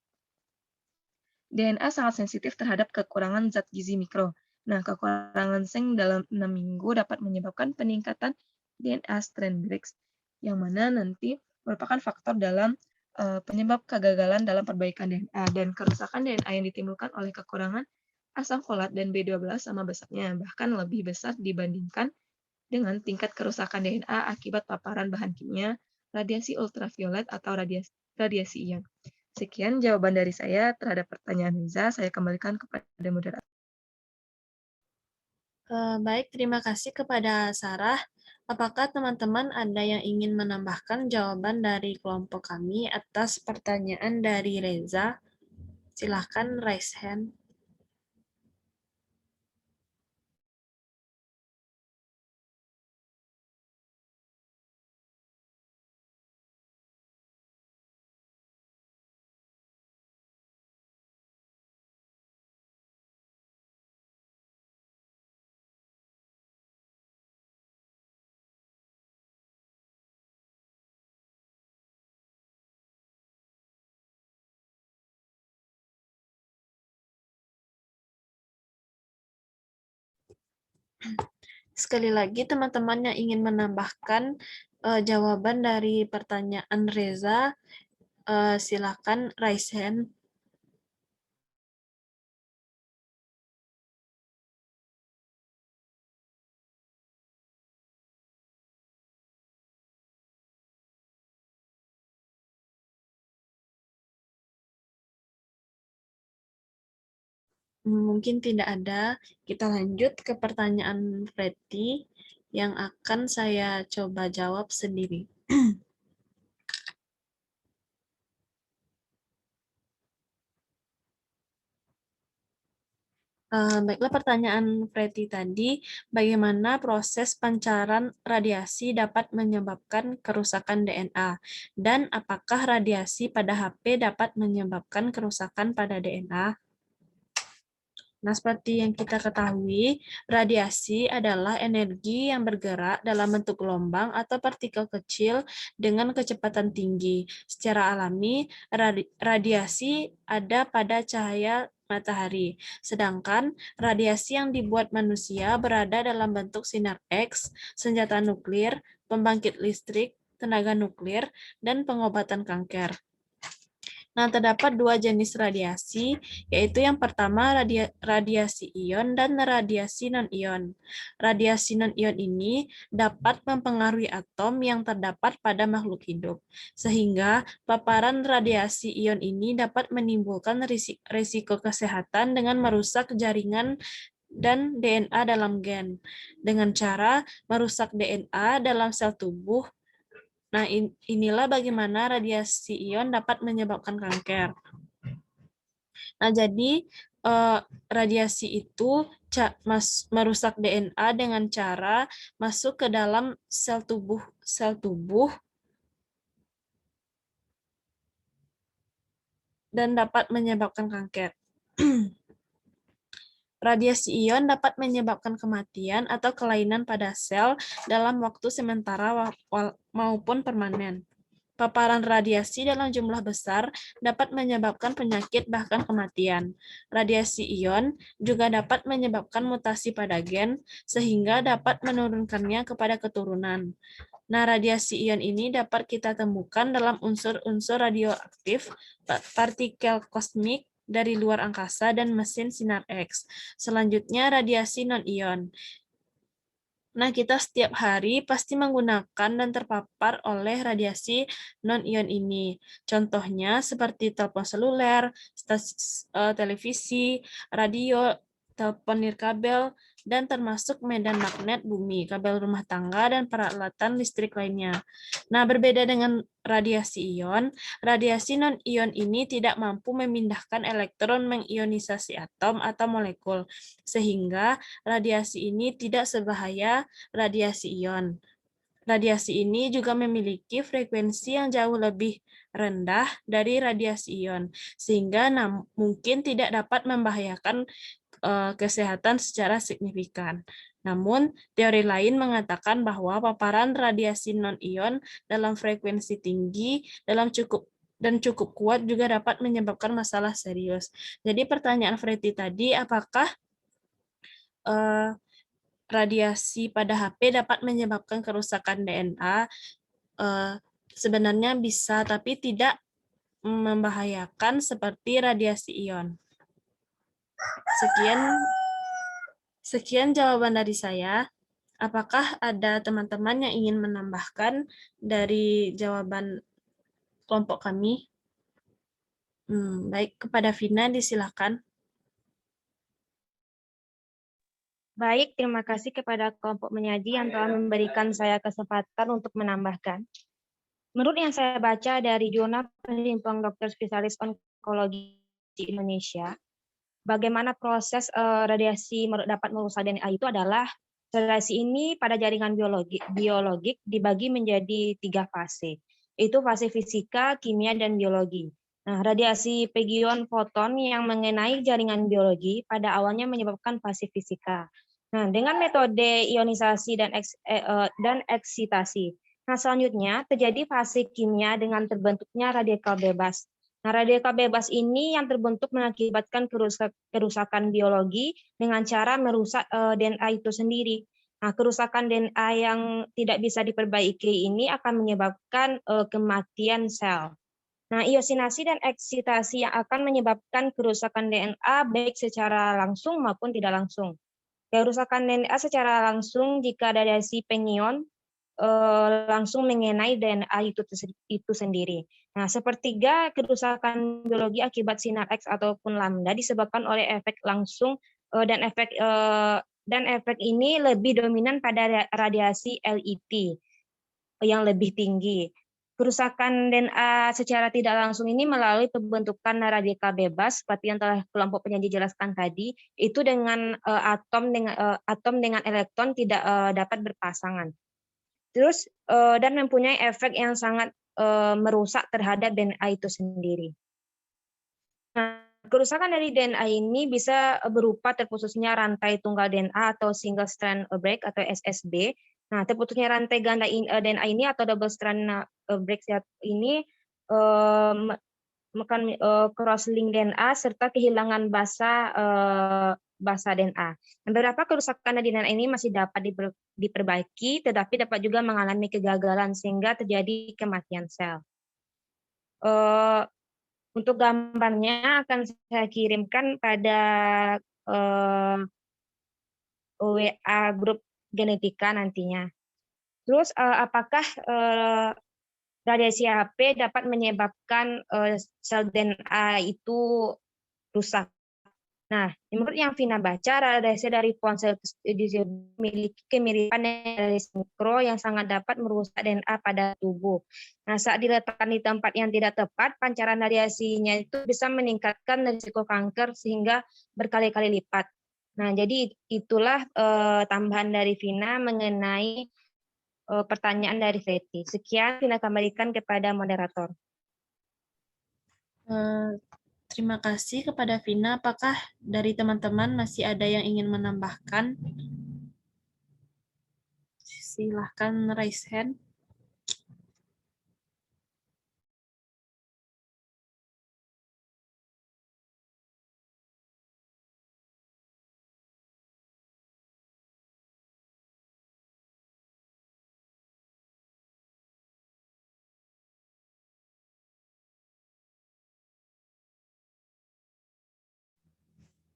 DNA sangat sensitif terhadap kekurangan zat gizi mikro. Nah, kekurangan seng dalam 6 minggu dapat menyebabkan peningkatan DNA strand breaks yang mana nanti merupakan faktor dalam penyebab kegagalan dalam perbaikan DNA, dan kerusakan DNA yang ditimbulkan oleh kekurangan asam folat dan B12 sama besarnya, bahkan lebih besar dibandingkan dengan tingkat kerusakan DNA akibat paparan bahan kimia, radiasi ultraviolet, atau radiasi ion. Sekian jawaban dari saya terhadap pertanyaan Riza. Saya kembalikan kepada moderator. Baik, terima kasih kepada Sarah. Apakah teman-teman ada yang ingin menambahkan jawaban dari kelompok kami atas pertanyaan dari Reza? Silahkan raise hand. Sekali lagi, teman-teman yang ingin menambahkan jawaban dari pertanyaan Reza, silakan raise hand. Mungkin tidak ada. Kita lanjut ke pertanyaan Freddy yang akan saya coba jawab sendiri. Baiklah, pertanyaan Freddy tadi, bagaimana proses pancaran radiasi dapat menyebabkan kerusakan DNA, dan apakah radiasi pada HP dapat menyebabkan kerusakan pada DNA? Nah, seperti yang kita ketahui, radiasi adalah energi yang bergerak dalam bentuk gelombang atau partikel kecil dengan kecepatan tinggi. Secara alami, radiasi ada pada cahaya matahari, sedangkan radiasi yang dibuat manusia berada dalam bentuk sinar X, senjata nuklir, pembangkit listrik, tenaga nuklir, dan pengobatan kanker. Nah, terdapat dua jenis radiasi, yaitu yang pertama radiasi ion dan radiasi non-ion. Radiasi non-ion ini dapat mempengaruhi atom yang terdapat pada makhluk hidup, sehingga paparan radiasi ion ini dapat menimbulkan risiko kesehatan dengan merusak jaringan dan DNA dalam gen, dengan cara merusak DNA dalam sel tubuh. Nah, inilah bagaimana radiasi ion dapat menyebabkan kanker. Nah, jadi radiasi itu merusak DNA dengan cara masuk ke dalam sel tubuh dan dapat menyebabkan kanker. Radiasi ion dapat menyebabkan kematian atau kelainan pada sel dalam waktu sementara maupun permanen. Paparan radiasi dalam jumlah besar dapat menyebabkan penyakit bahkan kematian. Radiasi ion juga dapat menyebabkan mutasi pada gen sehingga dapat menurunkannya kepada keturunan. Nah, radiasi ion ini dapat kita temukan dalam unsur-unsur radioaktif, partikel kosmik dari luar angkasa, dan mesin sinar X. Selanjutnya, radiasi non-ion. Nah, kita setiap hari pasti menggunakan dan terpapar oleh radiasi non-ion ini. Contohnya seperti telepon seluler, televisi, radio, telepon nirkabel, dan termasuk medan magnet bumi, kabel rumah tangga, dan peralatan listrik lainnya. Nah, berbeda dengan radiasi ion, radiasi non-ion ini tidak mampu memindahkan elektron mengionisasi atom atau molekul, sehingga radiasi ini tidak sebahaya radiasi ion. Radiasi ini juga memiliki frekuensi yang jauh lebih rendah dari radiasi ion, sehingga mungkin tidak dapat membahayakan kesehatan secara signifikan. Namun, teori lain mengatakan bahwa paparan radiasi non-ion dalam frekuensi tinggi cukup kuat juga dapat menyebabkan masalah serius. Jadi pertanyaan Freddy tadi, apakah radiasi pada HP dapat menyebabkan kerusakan DNA? sebenarnya bisa, tapi tidak membahayakan seperti radiasi ion. Sekian jawaban dari saya. Apakah ada teman-teman yang ingin menambahkan dari jawaban kelompok kami? Baik, kepada Vina disilakan. Baik, terima kasih kepada kelompok menyaji yang telah memberikan saya kesempatan untuk menambahkan. Menurut yang saya baca dari Jurnal Perhimpunan Dokter Spesialis Onkologi di Indonesia, bagaimana proses radiasi dapat merusak DNA itu adalah radiasi ini pada jaringan biologik dibagi menjadi 3 fase, yaitu fase fisika, kimia, dan biologi. Nah, radiasi pegion foton yang mengenai jaringan biologi pada awalnya menyebabkan fase fisika. Nah, dengan metode ionisasi dan eksitasi. Nah, selanjutnya terjadi fase kimia dengan terbentuknya radikal bebas. Nah, radikal bebas ini yang terbentuk mengakibatkan kerusakan biologi dengan cara merusak DNA itu sendiri. Nah, kerusakan DNA yang tidak bisa diperbaiki ini akan menyebabkan kematian sel. Nah, iosinasi dan eksitasi yang akan menyebabkan kerusakan DNA baik secara langsung maupun tidak langsung. Kerusakan DNA secara langsung jika radiasi pengion langsung mengenai DNA itu sendiri. Nah, sepertiga kerusakan biologi akibat sinar X ataupun lambda disebabkan oleh efek langsung dan efek ini lebih dominan pada radiasi LET yang lebih tinggi. Kerusakan DNA secara tidak langsung ini melalui pembentukan radikal bebas seperti yang telah kelompok penyaji jelaskan tadi, itu dengan atom dengan elektron tidak dapat berpasangan. Terus dan mempunyai efek yang sangat merusak terhadap DNA itu sendiri. Nah, kerusakan dari DNA ini bisa berupa terputusnya rantai tunggal DNA atau single strand break atau SSB. Nah, terputusnya rantai ganda DNA ini atau double strand break ini cross-link DNA serta kehilangan basa DNA. Beberapa kerusakan di DNA ini masih dapat diperbaiki, tetapi dapat juga mengalami kegagalan sehingga terjadi kematian sel. Untuk gambarnya akan saya kirimkan pada WA grup genetika nantinya. Terus apakah radiasi HP dapat menyebabkan sel DNA itu rusak? Nah, menurut yang Vina baca, radiasi dari ponsel memiliki kemiripan dari mikro yang sangat dapat merusak DNA pada tubuh. Nah, saat diletakkan di tempat yang tidak tepat, pancaran radiasinya itu bisa meningkatkan risiko kanker sehingga berkali-kali lipat. Nah, jadi itulah tambahan dari Vina mengenai pertanyaan dari Feti. Sekian Vina kembalikan kepada moderator. Terima kasih kepada Vina. Apakah dari teman-teman masih ada yang ingin menambahkan? Silahkan raise hand.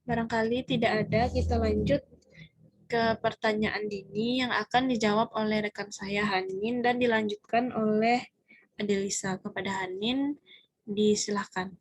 Barangkali tidak ada, kita lanjut ke pertanyaan Dini yang akan dijawab oleh rekan saya Hanin dan dilanjutkan oleh Adelisa. Kepada Hanin, disilahkan.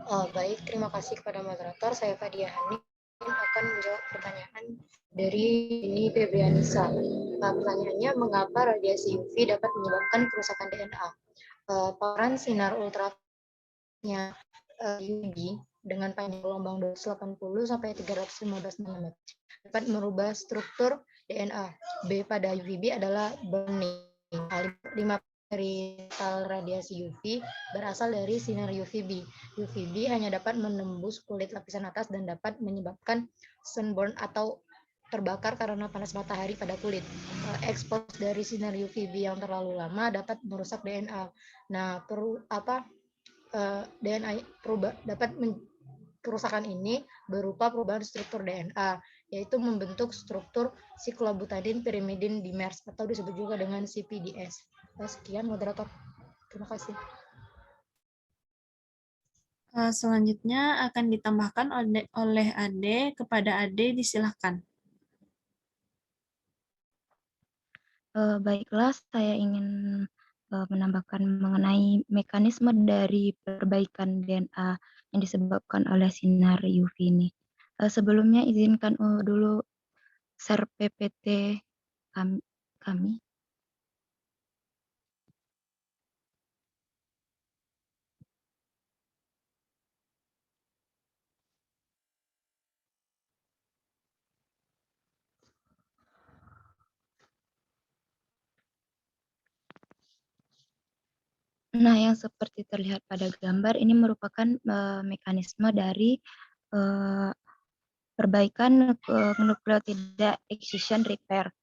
Baik, terima kasih kepada moderator. Saya Fadia Hani akan menjawab pertanyaan dari ini Febrianisa. Pertanyaannya, mengapa radiasi UV dapat menyebabkan kerusakan DNA? Paparan sinar ultravioletnya UV dengan panjang gelombang 280 sampai 315 nanometer dapat merubah struktur DNA. B pada UVB adalah burning. dari radiasi UV berasal dari sinar UVB. UVB hanya dapat menembus kulit lapisan atas dan dapat menyebabkan sunburn atau terbakar karena panas matahari pada kulit. Ekspos dari sinar UVB yang terlalu lama dapat merusak DNA. Nah, DNA kerusakan ini berupa perubahan struktur DNA, yaitu membentuk struktur siklobutadin pirimidin dimers atau disebut juga dengan CPDS. Sekian moderator. Terima kasih. Selanjutnya akan ditambahkan oleh Ade. Kepada Ade, disilahkan. Baiklah, saya ingin menambahkan mengenai mekanisme dari perbaikan DNA yang disebabkan oleh sinar UV ini. Sebelumnya izinkan dulu share PPT kami. Nah, yang seperti terlihat pada gambar ini merupakan mekanisme dari perbaikan nukleotida excision repair.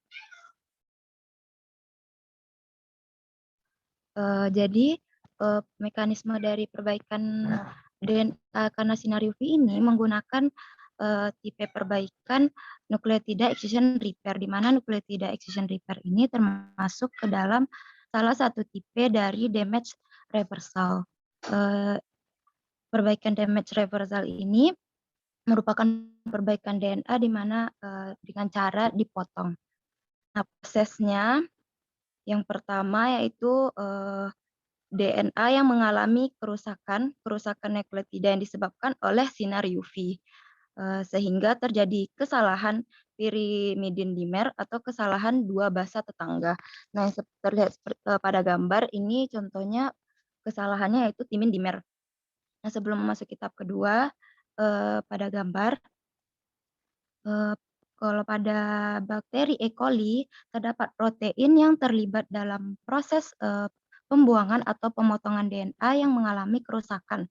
Jadi mekanisme dari perbaikan DNA karena sinar UV ini menggunakan tipe perbaikan nukleotida excision repair, di mana nukleotida excision repair ini termasuk ke dalam salah satu tipe dari damage reversal. Perbaikan damage reversal ini merupakan perbaikan DNA di mana dengan cara dipotong. Nah, prosesnya yang pertama yaitu DNA yang mengalami kerusakan nukleotida yang disebabkan oleh sinar UV, sehingga terjadi kesalahan pirimidin dimer atau kesalahan dua basa tetangga. Nah, yang terlihat pada gambar ini contohnya kesalahannya yaitu timin dimer. Nah, sebelum memasuki tahap kedua, pada gambar, kalau pada bakteri E. coli terdapat protein yang terlibat dalam proses pembuangan atau pemotongan DNA yang mengalami kerusakan.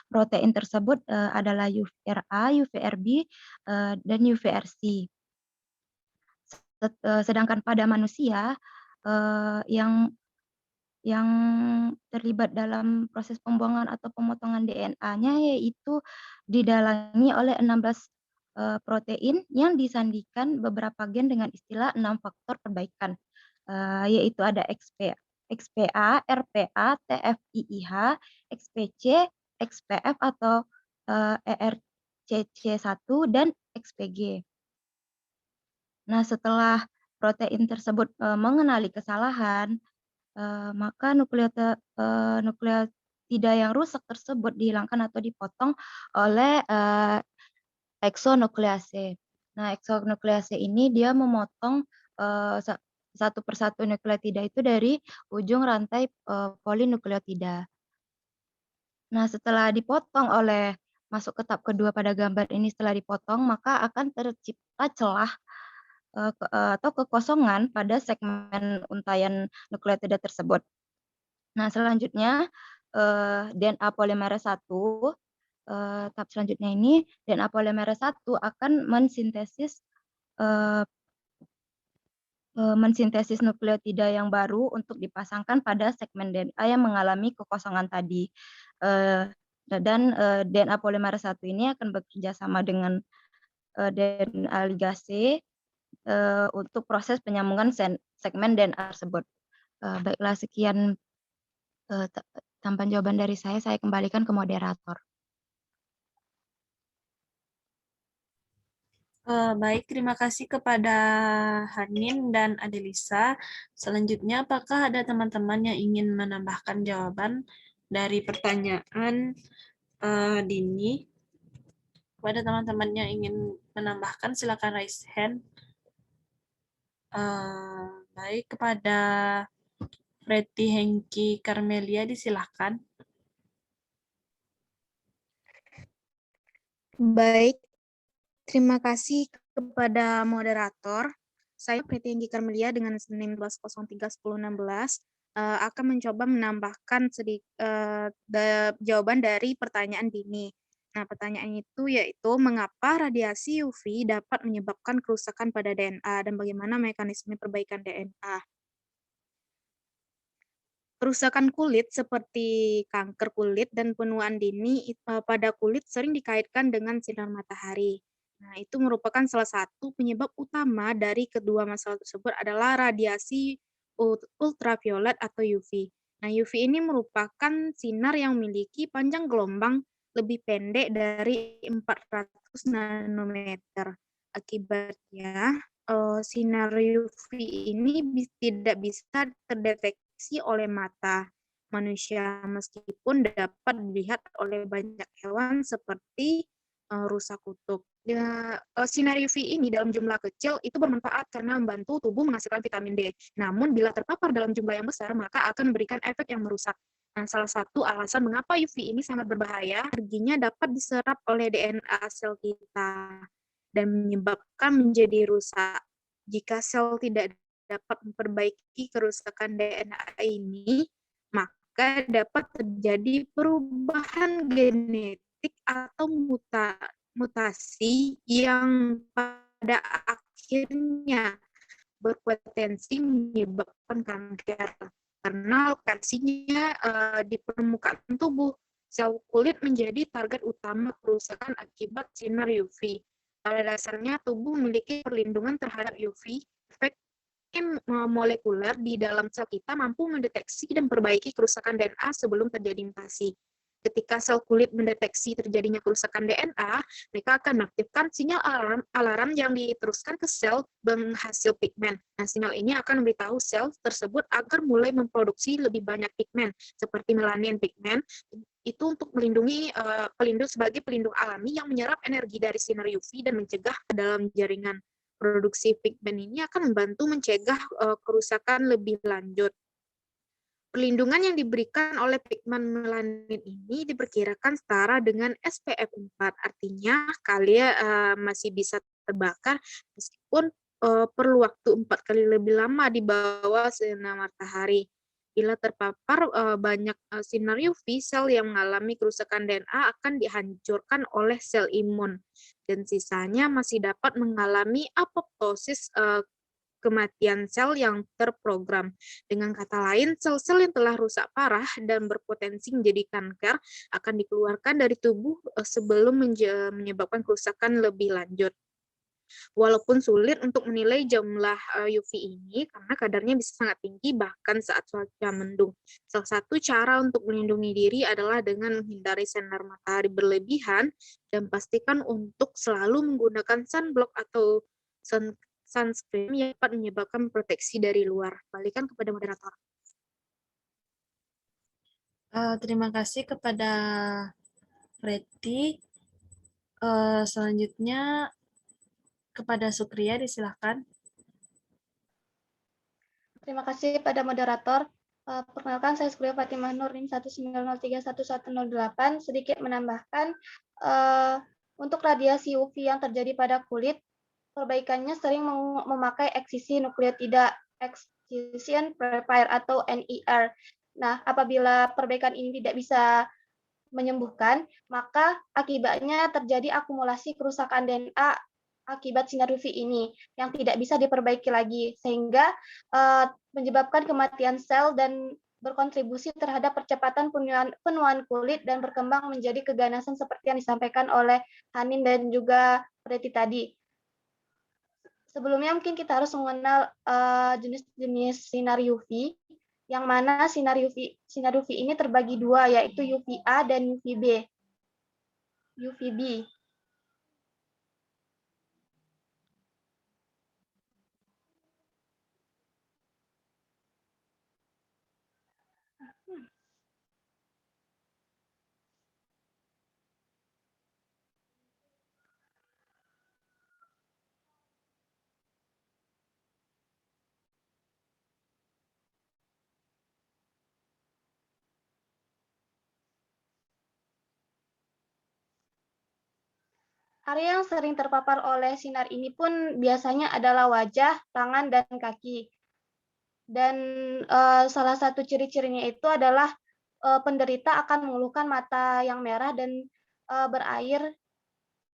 Protein tersebut adalah UVRA, UVRB, dan UVRC. Sedangkan pada manusia yang terlibat dalam proses pembuangan atau pemotongan DNA-nya yaitu didalangi oleh 16 protein yang disandikan beberapa gen dengan istilah 6 faktor perbaikan, yaitu ada XPA, RPA, TFIIH, XPC, XPF atau ERCC1 dan XPG. Nah, setelah protein tersebut mengenali kesalahan, maka nukleotida yang rusak tersebut dihilangkan atau dipotong oleh eksonuklease. Nah, eksonuklease ini dia memotong satu persatu nukleotida itu dari ujung rantai polinukleotida. Nah, setelah dipotong masuk ke tahap kedua pada gambar ini, setelah dipotong maka akan tercipta celah atau kekosongan pada segmen untaian nukleotida tersebut. Nah, selanjutnya DNA polimerase 1, tahap selanjutnya ini DNA polimerase 1 akan mensintesis nukleotida yang baru untuk dipasangkan pada segmen DNA yang mengalami kekosongan tadi. Dan DNA polimerase 1 ini akan bekerja sama dengan DNA ligase untuk proses penyambungan segmen DNA tersebut. Baiklah, sekian tambahan jawaban dari saya kembalikan ke moderator. Baik, terima kasih kepada Hanin dan Adelisa. Selanjutnya, apakah ada teman-teman yang ingin menambahkan jawaban dari pertanyaan Dini? Kepada teman-teman yang ingin menambahkan, silakan raise hand. Baik, kepada Preti Hengki Karmelia, disilahkan. Baik, terima kasih kepada moderator. Saya Preti Hengki Karmelia dengan NIM 12031016 akan mencoba menambahkan jawaban dari pertanyaan Dini. Nah, pertanyaan itu yaitu mengapa radiasi UV dapat menyebabkan kerusakan pada DNA dan bagaimana mekanisme perbaikan DNA. Kerusakan kulit seperti kanker kulit dan penuaan dini pada kulit sering dikaitkan dengan sinar matahari. Nah, itu merupakan salah satu penyebab utama dari kedua masalah tersebut adalah radiasi ultraviolet atau UV. Nah, UV ini merupakan sinar yang memiliki panjang gelombang lebih pendek dari 400 nanometer. Akibatnya, sinar UV ini tidak bisa terdeteksi oleh mata manusia meskipun dapat dilihat oleh banyak hewan seperti rusa kutub. Sinar UV ini dalam jumlah kecil itu bermanfaat karena membantu tubuh menghasilkan vitamin D. Namun bila terpapar dalam jumlah yang besar maka akan memberikan efek yang merusak. Nah, salah satu alasan mengapa UV ini sangat berbahaya, energinya dapat diserap oleh DNA sel kita dan menyebabkan menjadi rusak. Jika sel tidak dapat memperbaiki kerusakan DNA ini, maka dapat terjadi perubahan genetik atau mutasi yang pada akhirnya berpotensi menyebabkan kanker karena lokasinya di permukaan tubuh. Sel kulit menjadi target utama kerusakan akibat sinar UV. Pada dasarnya, tubuh memiliki perlindungan terhadap UV. Efek molekuler di dalam sel kita mampu mendeteksi dan perbaiki kerusakan DNA sebelum terjadi mutasi. Ketika sel kulit mendeteksi terjadinya kerusakan DNA, mereka akan mengaktifkan sinyal alarm yang diteruskan ke sel penghasil pigmen. Nah, sinyal ini akan memberitahu sel tersebut agar mulai memproduksi lebih banyak pigmen, seperti melanin pigmen. Itu untuk melindungi sebagai pelindung alami yang menyerap energi dari sinar UV dan mencegah dalam jaringan. Produksi pigmen ini akan membantu mencegah kerusakan lebih lanjut. Perlindungan yang diberikan oleh pigmen melanin ini diperkirakan setara dengan SPF 4, artinya kalian masih bisa terbakar meskipun perlu waktu 4 kali lebih lama di bawah sinar matahari. Bila terpapar banyak sinar UV, sel yang mengalami kerusakan DNA akan dihancurkan oleh sel imun, dan sisanya masih dapat mengalami apoptosis kematian sel yang terprogram. Dengan kata lain, sel-sel yang telah rusak parah dan berpotensi menjadi kanker akan dikeluarkan dari tubuh sebelum menyebabkan kerusakan lebih lanjut. Walaupun sulit untuk menilai jumlah UV ini karena kadarnya bisa sangat tinggi bahkan saat cuaca mendung. Salah satu cara untuk melindungi diri adalah dengan menghindari sinar matahari berlebihan dan pastikan untuk selalu menggunakan sunblock atau sunscreen yang dapat menyebabkan proteksi dari luar. Balikan kepada moderator. Terima kasih kepada Preti. Selanjutnya kepada Sukria, disilahkan. Terima kasih pada moderator. Perkenalkan, saya Sukria Fatimah Nur, NIM 190311108. Sedikit menambahkan, untuk radiasi UV yang terjadi pada kulit, perbaikannya sering memakai eksisi nukleotida excision repair atau NER. Nah, apabila perbaikan ini tidak bisa menyembuhkan, maka akibatnya terjadi akumulasi kerusakan DNA akibat sinar UV ini yang tidak bisa diperbaiki lagi, sehingga menyebabkan kematian sel dan berkontribusi terhadap percepatan penuaan kulit dan berkembang menjadi keganasan seperti yang disampaikan oleh Hanin dan juga Preti tadi. Sebelumnya mungkin kita harus mengenal jenis-jenis sinar UV, yang mana sinar UV ini terbagi dua, yaitu UVA dan UVB. Area yang sering terpapar oleh sinar ini pun biasanya adalah wajah, tangan, dan kaki. Dan salah satu ciri-cirinya itu adalah penderita akan mengeluhkan mata yang merah dan berair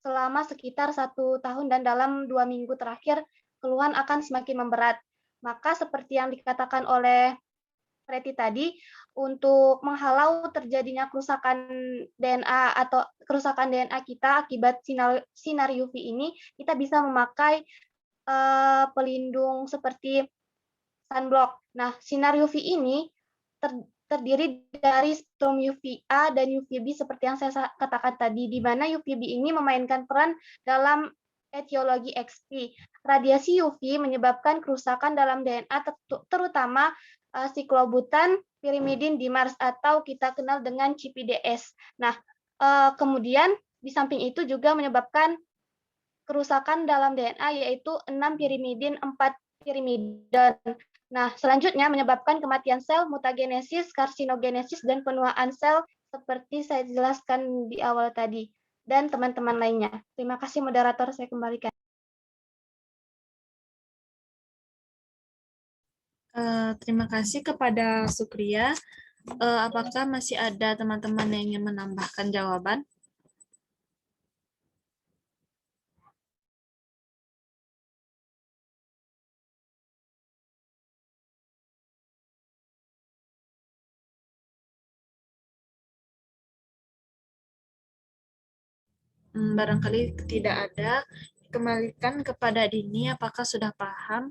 selama sekitar 1 tahun, dan dalam 2 minggu terakhir keluhan akan semakin memberat. Maka seperti yang dikatakan oleh Preti tadi, untuk menghalau terjadinya kerusakan DNA atau kerusakan DNA kita akibat sinar UV ini, kita bisa memakai pelindung seperti sunblock. Nah, sinar UV ini terdiri dari spektrum UVA dan UVB seperti yang saya katakan tadi, di mana UVB ini memainkan peran dalam etiologi XP. Radiasi UV menyebabkan kerusakan dalam DNA, terutama siklobutan pirimidin dimers atau kita kenal dengan CPDS. Nah, kemudian di samping itu juga menyebabkan kerusakan dalam DNA, yaitu 6 pirimidin 4 pirimidin. Nah, selanjutnya menyebabkan kematian sel, mutagenesis, karsinogenesis, dan penuaan sel seperti saya jelaskan di awal tadi, dan teman-teman lainnya. Terima kasih moderator, saya kembalikan. Terima kasih kepada Sukria. Apakah masih ada teman-teman yang ingin menambahkan jawaban? Barangkali tidak ada. Kembalikan kepada Dini, apakah sudah paham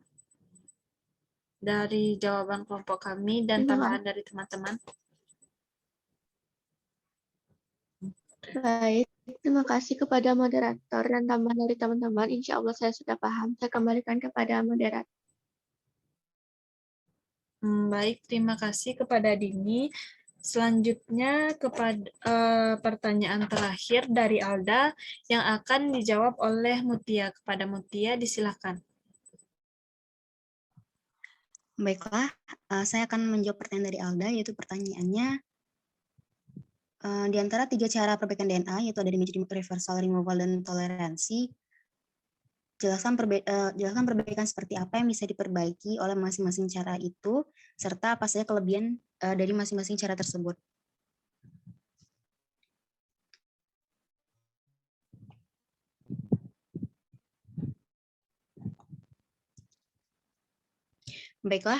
dari jawaban kelompok kami dan tambahan dari teman-teman? Baik, terima kasih kepada moderator dan tambahan dari teman-teman. Insya Allah saya sudah paham. Saya kembalikan kepada moderator. Baik, terima kasih kepada Dini. Selanjutnya kepada pertanyaan terakhir dari Alda yang akan dijawab oleh Mutia. Kepada Mutia, disilakan. Baiklah, saya akan menjawab pertanyaan dari Alda, yaitu pertanyaannya, di antara 3 cara perbaikan DNA, yaitu ada damage reversal, removal, dan toleransi, jelaskan perbaikan seperti apa yang bisa diperbaiki oleh masing-masing cara itu, serta apa saja kelebihan dari masing-masing cara tersebut. Baiklah,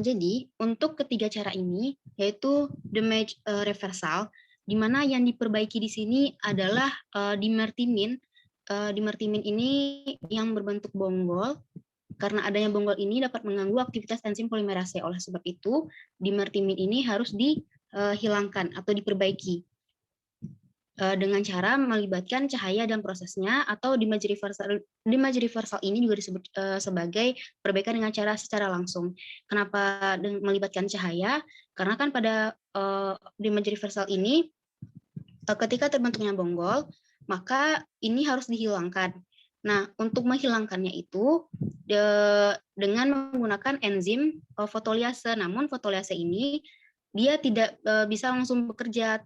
jadi untuk ketiga cara ini, yaitu damage reversal, di mana yang diperbaiki di sini adalah dimertimin. Dimertimin ini yang berbentuk bonggol. Karena adanya bonggol ini dapat mengganggu aktivitas enzim polimerase. Oleh sebab itu, dimertimin ini harus dihilangkan atau diperbaiki dengan cara melibatkan cahaya dalam prosesnya, atau damage reversal ini juga disebut sebagai perbaikan dengan cara secara langsung. Kenapa melibatkan cahaya? Karena kan pada damage reversal ini ketika terbentuknya bonggol, maka ini harus dihilangkan. Nah, untuk menghilangkannya itu dengan menggunakan enzim fotoliase. Namun fotoliase ini dia tidak bisa langsung bekerja.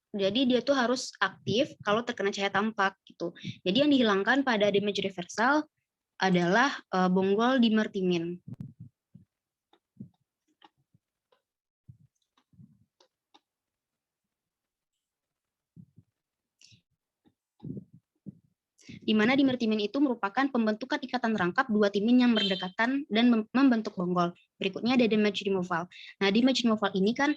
Jadi dia tuh harus aktif kalau terkena cahaya tampak gitu. Jadi yang dihilangkan pada damage reversal adalah bonggol dimertimin. Di mana dimertimin itu merupakan pembentukan ikatan rangkap 2 timin yang berdekatan dan membentuk bonggol. Berikutnya ada damage removal. Nah, damage removal ini kan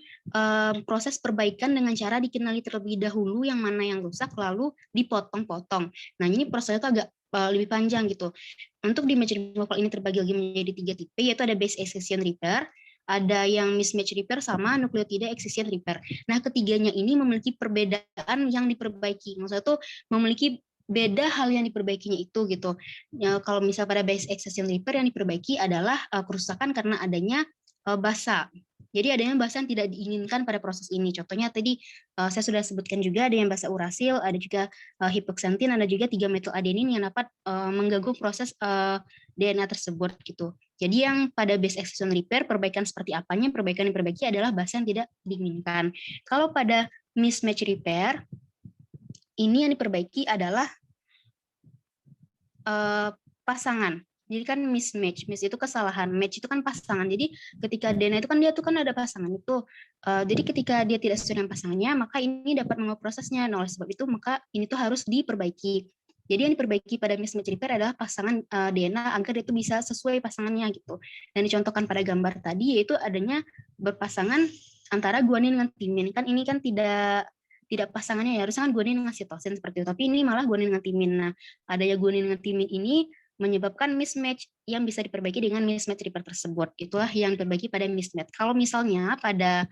proses perbaikan dengan cara dikenali terlebih dahulu yang mana yang rusak, lalu dipotong-potong. Nah, ini prosesnya itu agak lebih panjang gitu. Untuk damage removal ini terbagi lagi menjadi 3 tipe, yaitu ada base excision repair, ada yang mismatch repair, sama nukleotida excision repair. Nah, ketiganya ini memiliki perbedaan yang diperbaiki. Maksudnya itu memiliki beda hal yang diperbaikinya itu gitu. Ya, kalau misal pada base excision repair yang diperbaiki adalah kerusakan karena adanya basa. Jadi adanya basa yang tidak diinginkan pada proses ini. Contohnya tadi saya sudah sebutkan juga ada yang basa urasil, ada juga hipoxantin, ada juga 3-metiladenin yang dapat mengganggu proses DNA tersebut gitu. Jadi yang pada base excision repair, perbaikan seperti apanya, perbaikan yang diperbaiki adalah basa yang tidak diinginkan. Kalau pada mismatch repair, ini yang diperbaiki adalah pasangan. Jadi kan mismatch, miss itu kesalahan, match itu kan pasangan. Jadi ketika DNA itu kan dia tuh kan ada pasangan itu. Jadi ketika dia tidak sesuai dengan pasangannya, maka ini dapat mengganggu prosesnya. Nah, oleh sebab itu maka ini tuh harus diperbaiki. Jadi yang diperbaiki pada mismatch repair adalah pasangan DNA agar itu bisa sesuai pasangannya gitu. Dan dicontohkan pada gambar tadi yaitu adanya berpasangan antara guanin dengan timin. Kan ini kan tidak pasangannya ya, harusnya kan guanin dengan sitosin seperti itu. Tapi ini malah guanin dengan timin. Nah, adanya guanin dengan timin ini menyebabkan mismatch yang bisa diperbaiki dengan mismatch repair tersebut. Itulah yang diperbaiki pada mismatch. Kalau misalnya pada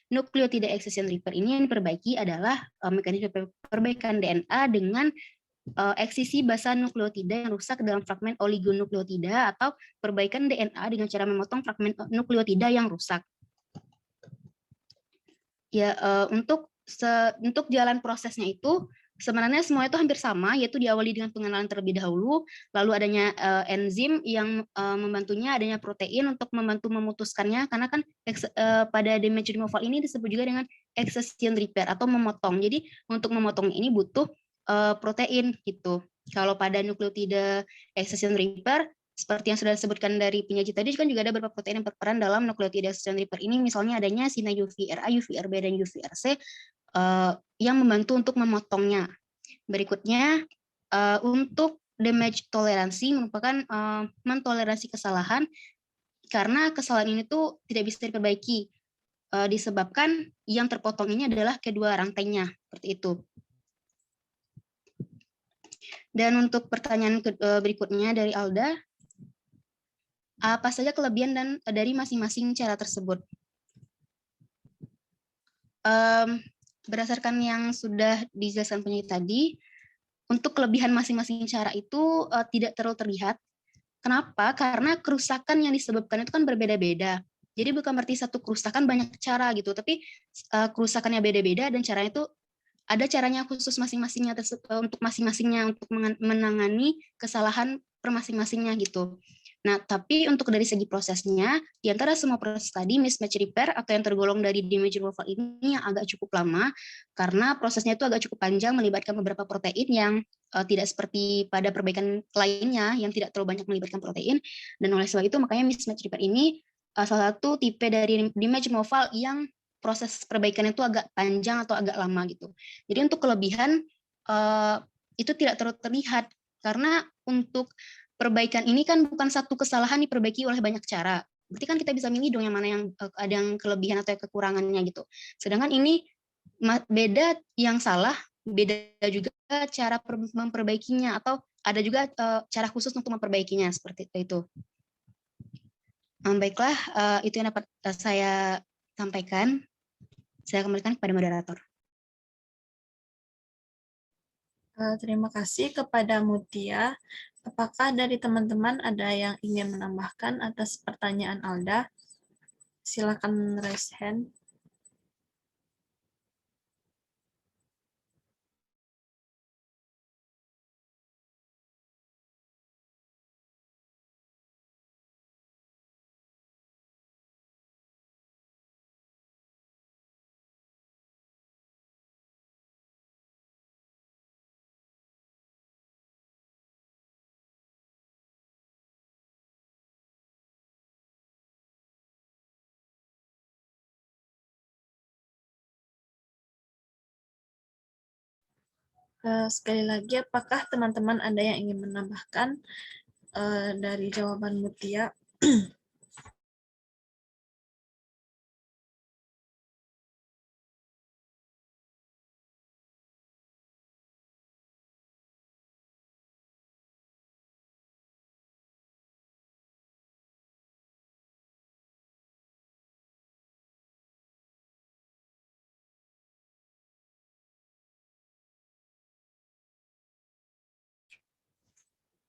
nukleotida excision repair ini yang diperbaiki adalah mekanisme perbaikan DNA dengan eksisi basa nukleotida yang rusak dalam fragmen oligonukleotida atau perbaikan DNA dengan cara memotong fragmen nukleotida yang rusak. Ya, untuk jalan prosesnya itu sebenarnya semua itu hampir sama, yaitu diawali dengan pengenalan terlebih dahulu, lalu adanya enzim yang membantunya, adanya protein untuk membantu memutuskannya, karena kan pada damage removal ini disebut juga dengan excision repair atau memotong. Jadi untuk memotong ini butuh protein gitu. Kalau pada nukleotida excision repair, seperti yang sudah disebutkan dari penyaji tadi kan juga ada beberapa protein yang berperan dalam nukleotida excision repair ini, misalnya adanya sina UVRA, UVRB, dan UVRC yang membantu untuk memotongnya. Berikutnya, untuk damage toleransi merupakan mentoleransi kesalahan karena kesalahan ini tuh tidak bisa diperbaiki disebabkan yang terpotong ini adalah kedua rantainya, seperti itu. Dan untuk pertanyaan berikutnya dari Alda, apa saja kelebihan dan dari masing-masing cara tersebut? Berdasarkan yang sudah dijelaskan penyanyi tadi, untuk kelebihan masing-masing cara itu tidak terlalu terlihat. Kenapa? Karena kerusakan yang disebabkan itu kan berbeda-beda. Jadi bukan berarti satu kerusakan banyak cara gitu, tapi kerusakannya beda-beda dan caranya itu ada caranya khusus masing-masingnya untuk masing-masingnya untuk menangani kesalahan per masing-masingnya gitu. Nah, tapi untuk dari segi prosesnya, di antara semua proses tadi, mismatch repair atau yang tergolong dari damage removal ini yang agak cukup lama, karena prosesnya itu agak cukup panjang, melibatkan beberapa protein yang tidak seperti pada perbaikan lainnya, yang tidak terlalu banyak melibatkan protein, dan oleh sebab itu makanya mismatch repair ini salah satu tipe dari damage removal yang proses perbaikan itu agak panjang atau agak lama gitu. Jadi untuk kelebihan itu tidak terlalu terlihat, karena untuk perbaikan ini kan bukan satu kesalahan diperbaiki oleh banyak cara. Berarti kan kita bisa milih dong yang mana yang ada yang kelebihan atau kekurangannya gitu. Sedangkan ini beda yang salah, beda juga cara memperbaikinya atau ada juga cara khusus untuk memperbaikinya seperti itu. Baiklah, itu yang dapat saya sampaikan. Saya kembalikan kepada moderator. Terima kasih kepada Mutia. Apakah dari teman-teman ada yang ingin menambahkan atas pertanyaan Alda? Silakan raise hand. Sekali lagi, apakah teman-teman ada yang ingin menambahkan dari jawaban Mutia?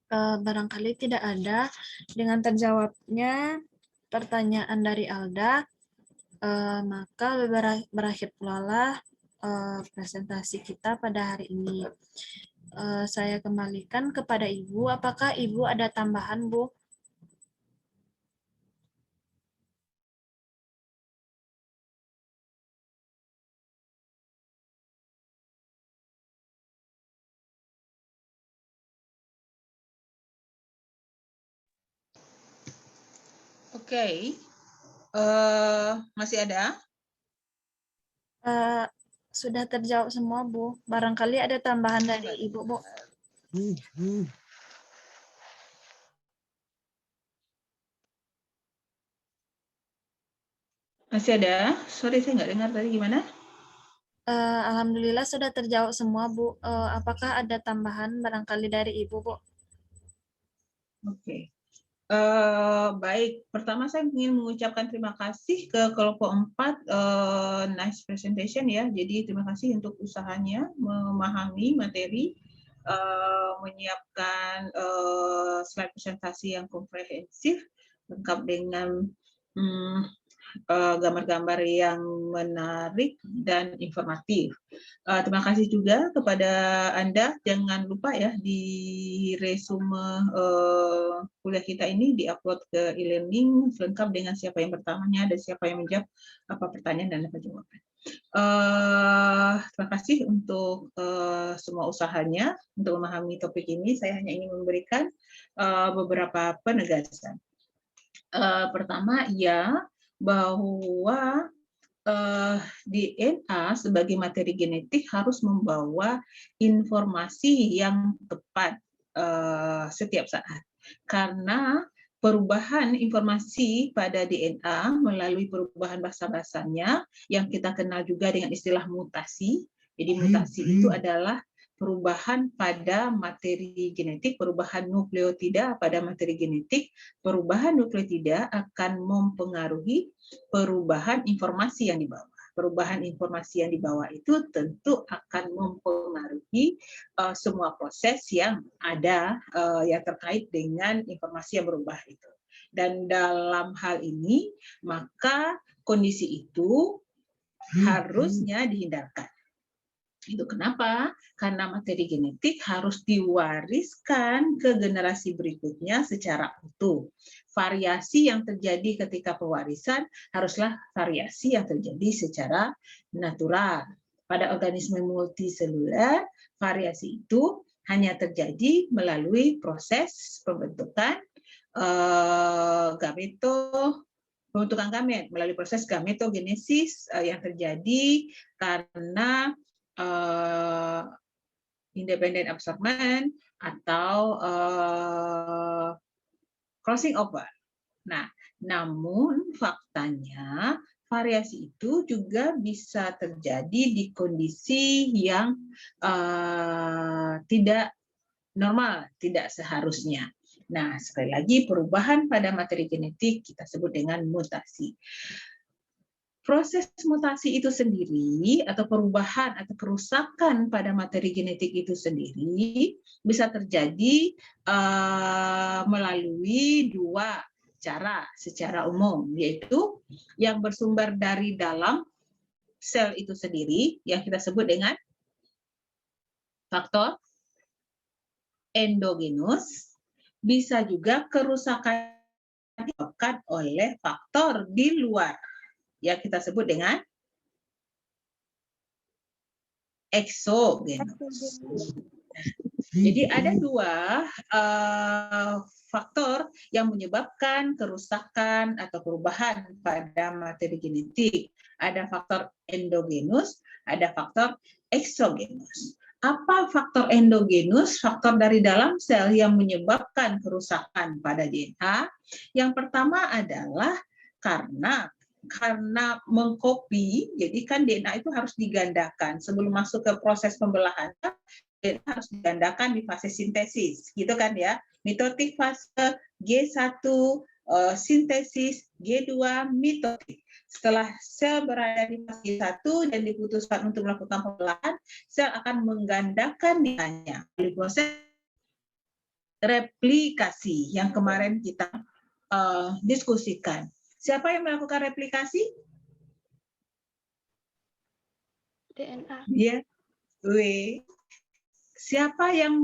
Barangkali tidak ada. Dengan terjawabnya pertanyaan dari Alda, maka berakhir pula presentasi kita pada hari ini. Saya kembalikan kepada Ibu. Apakah Ibu ada tambahan, Bu? Oke. Masih ada? Sudah terjawab semua, Bu. Barangkali ada tambahan dari Ibu, Bu. Masih ada? Sorry, saya nggak dengar tadi gimana? Alhamdulillah sudah terjawab semua, Bu. Apakah ada tambahan barangkali dari Ibu, Bu? Oke. Baik, pertama saya ingin mengucapkan terima kasih ke kelompok 4, nice presentation ya. Jadi terima kasih untuk usahanya memahami materi, menyiapkan slide presentasi yang komprehensif, lengkap dengan gambar-gambar yang menarik dan informatif. Terima kasih juga kepada Anda. Jangan lupa ya di resume kuliah kita ini diupload ke e-learning lengkap dengan siapa yang bertanya dan siapa yang menjawab apa pertanyaan dan apa jawaban. Terima kasih untuk semua usahanya untuk memahami topik ini. Saya hanya ingin memberikan beberapa penegasan. Pertama ya, bahwa DNA sebagai materi genetik harus membawa informasi yang tepat setiap saat. Karena perubahan informasi pada DNA melalui perubahan basa-basanya yang kita kenal juga dengan istilah mutasi. Jadi mutasi itu adalah perubahan pada materi genetik, perubahan nukleotida pada materi genetik. Perubahan nukleotida akan mempengaruhi perubahan informasi yang dibawa. Perubahan informasi yang dibawa itu tentu akan mempengaruhi semua proses yang ada yang terkait dengan informasi yang berubah itu. Dan dalam hal ini, maka kondisi itu harusnya dihindarkan. Itu kenapa? Karena materi genetik harus diwariskan ke generasi berikutnya secara utuh. Variasi yang terjadi ketika pewarisan haruslah variasi yang terjadi secara natural. Pada organisme multiseluler, variasi itu hanya terjadi melalui proses pembentukan pembentukan gamet, melalui proses gametogenesis yang terjadi karena independent absorbment atau crossing over. Nah, namun faktanya variasi itu juga bisa terjadi di kondisi yang tidak normal, tidak seharusnya. Nah, sekali lagi perubahan pada materi genetik kita sebut dengan mutasi. Proses mutasi itu sendiri atau perubahan atau kerusakan pada materi genetik itu sendiri bisa terjadi melalui dua cara secara umum, yaitu yang bersumber dari dalam sel itu sendiri yang kita sebut dengan faktor endogenus, bisa juga kerusakan disebabkan oleh faktor di luar yang kita sebut dengan exogenous. Jadi ada dua faktor yang menyebabkan kerusakan atau perubahan pada materi genetik. Ada faktor endogenus, ada faktor exogenus. Apa faktor endogenus? Faktor dari dalam sel yang menyebabkan kerusakan pada DNA. Yang pertama adalah karena mengcopy, jadi kan DNA itu harus digandakan sebelum masuk ke proses pembelahan. DNA harus digandakan di fase sintesis, gitu kan ya. Mitotik fase G1, sintesis G2, mitotik. Setelah sel berada di fase G1 dan diputuskan untuk melakukan pembelahan, sel akan menggandakan DNA melalui proses replikasi yang kemarin kita diskusikan. Siapa yang melakukan replikasi? DNA. Ya, siapa yang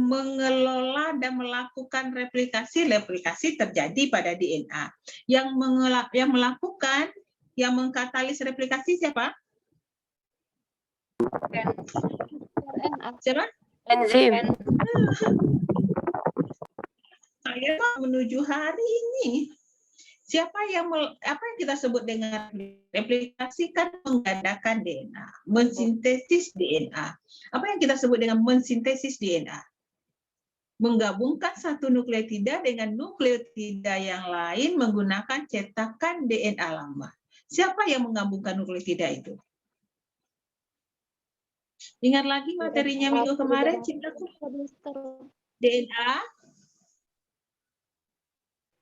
mengelola dan melakukan replikasi? Replikasi terjadi pada DNA. Yang melakukan, yang mengkatalis replikasi siapa? Siapa? Enzim. Saya menuju hari ini. Apa yang kita sebut dengan replikasi kan menggandakan DNA, mensintesis DNA. Apa yang kita sebut dengan mensintesis DNA? Menggabungkan satu nukleotida dengan nukleotida yang lain menggunakan cetakan DNA lama. Siapa yang menggabungkan nukleotida itu? Ingat lagi materinya minggu kemarin, cintaku? DNA?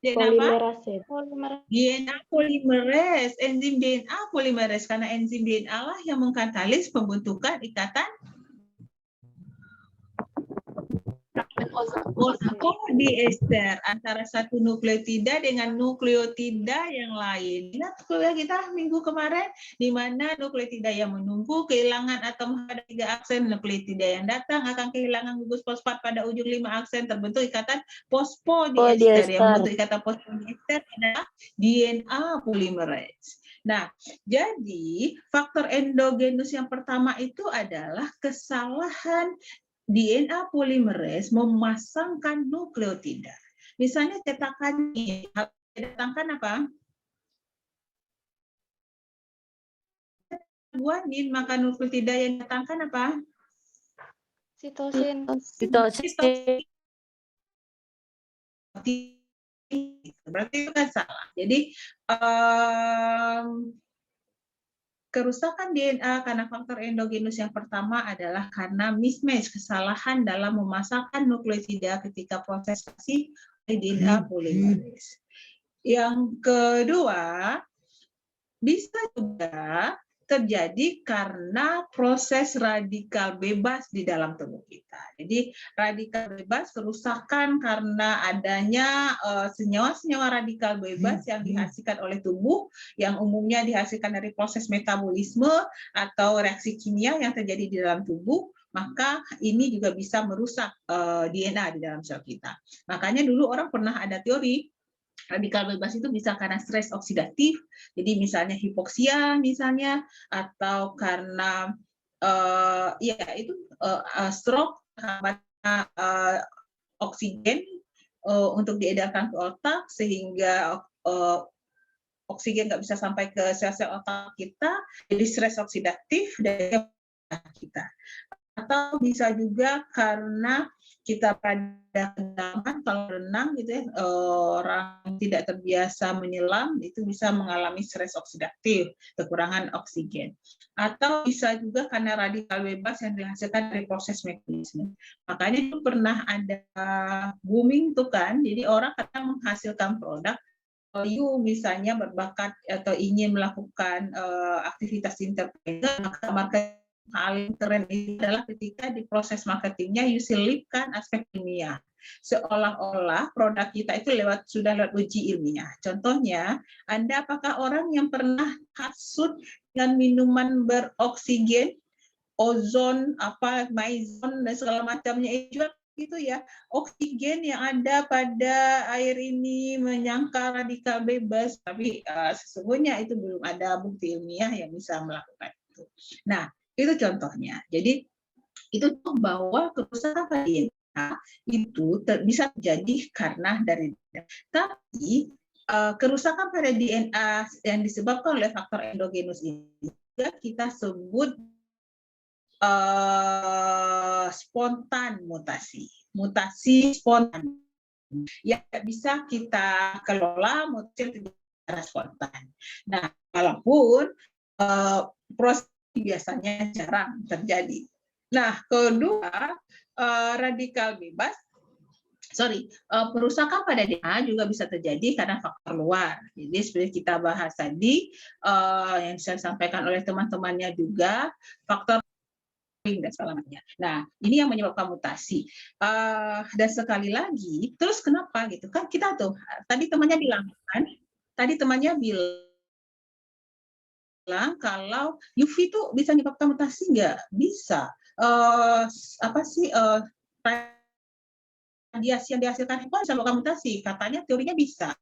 DNA apa? DNA polimerase, enzim DNA polimerase. Karena enzim DNA lah yang mengkatalis pembentukan ikatan koodiester antara satu nukleotida dengan nukleotida yang lain. Ingat kuliah kita minggu kemarin, di mana nukleotida yang menunggu kehilangan atom pada 3 aksen, nukleotida yang datang akan kehilangan gugus fosfat pada ujung 5 aksen, terbentuk ikatan fosfodiester. Yang membentuk ikatan fosfodiester adalah DNA polimerase. Nah, jadi faktor endogenus yang pertama itu adalah kesalahan DNA polimerase memasangkan nukleotida. Misalnya cetakan ini, datangkan apa? Guanin, maka nukleotida yang datangkan apa? Sitosin. Berarti itu kan salah. Jadi kerusakan DNA karena faktor endogenus yang pertama adalah karena mismatch, kesalahan dalam memasangkan nukleotida ketika prosesasi DNA polimerase. Yang kedua, bisa juga terjadi karena proses radikal bebas di dalam tubuh kita. Jadi radikal bebas kerusakan karena adanya senyawa-senyawa radikal bebas yang dihasilkan oleh tubuh, yang umumnya dihasilkan dari proses metabolisme atau reaksi kimia yang terjadi di dalam tubuh, maka ini juga bisa merusak DNA di dalam sel kita. Makanya dulu orang pernah ada teori radikal bebas itu bisa karena stres oksidatif, jadi misalnya hipoksia misalnya, atau karena stroke karena oksigen untuk diedarkan ke otak sehingga oksigen nggak bisa sampai ke sel-sel otak kita, jadi stres oksidatif dari kita. Atau bisa juga karena kita pada kedalaman, kalau renang gitu ya, orang tidak terbiasa menyelam itu bisa mengalami stres oksidatif, kekurangan oksigen. Atau bisa juga karena radikal bebas yang dihasilkan dari proses mekanisme. Makanya itu pernah ada booming tuh kan, jadi orang kadang menghasilkan produk, you misalnya berbakat atau ingin melakukan aktivitas entrepreneur, maka market paling keren itu adalah ketika di proses marketingnya you selipkan aspek ilmiah, seolah-olah produk kita itu sudah lewat uji ilmiah. Contohnya, Anda apakah orang yang pernah hasut dengan minuman beroksigen, ozon, maizon dan segala macamnya itu gitu ya, oksigen yang ada pada air ini menyangkal radikal bebas, tapi sesungguhnya itu belum ada bukti ilmiah yang bisa melakukan itu. Nah, itu contohnya. Jadi itu bahwa kerusakan pada DNA itu bisa terjadi karena dari DNA. Tapi kerusakan pada DNA yang disebabkan oleh faktor endogenus ini juga kita sebut spontan mutasi spontan yang bisa kita kelola mutasi secara spontan. Nah, walaupun proses biasanya jarang terjadi. Nah, kedua, radikal bebas, perusakan pada DNA juga bisa terjadi karena faktor luar. Jadi seperti kita bahas tadi, yang saya sampaikan oleh teman-temannya juga, faktor dan segala macamnya. Nah, ini yang menyebabkan mutasi. Dan sekali lagi, terus kenapa gitu kan? Kita tuh tadi temannya bilang kalau UV itu bisa menyebabkan mutasi nggak? Bisa. Radiasi yang dihasilkan handphone bisa menyebabkan mutasi? Katanya teorinya bisa.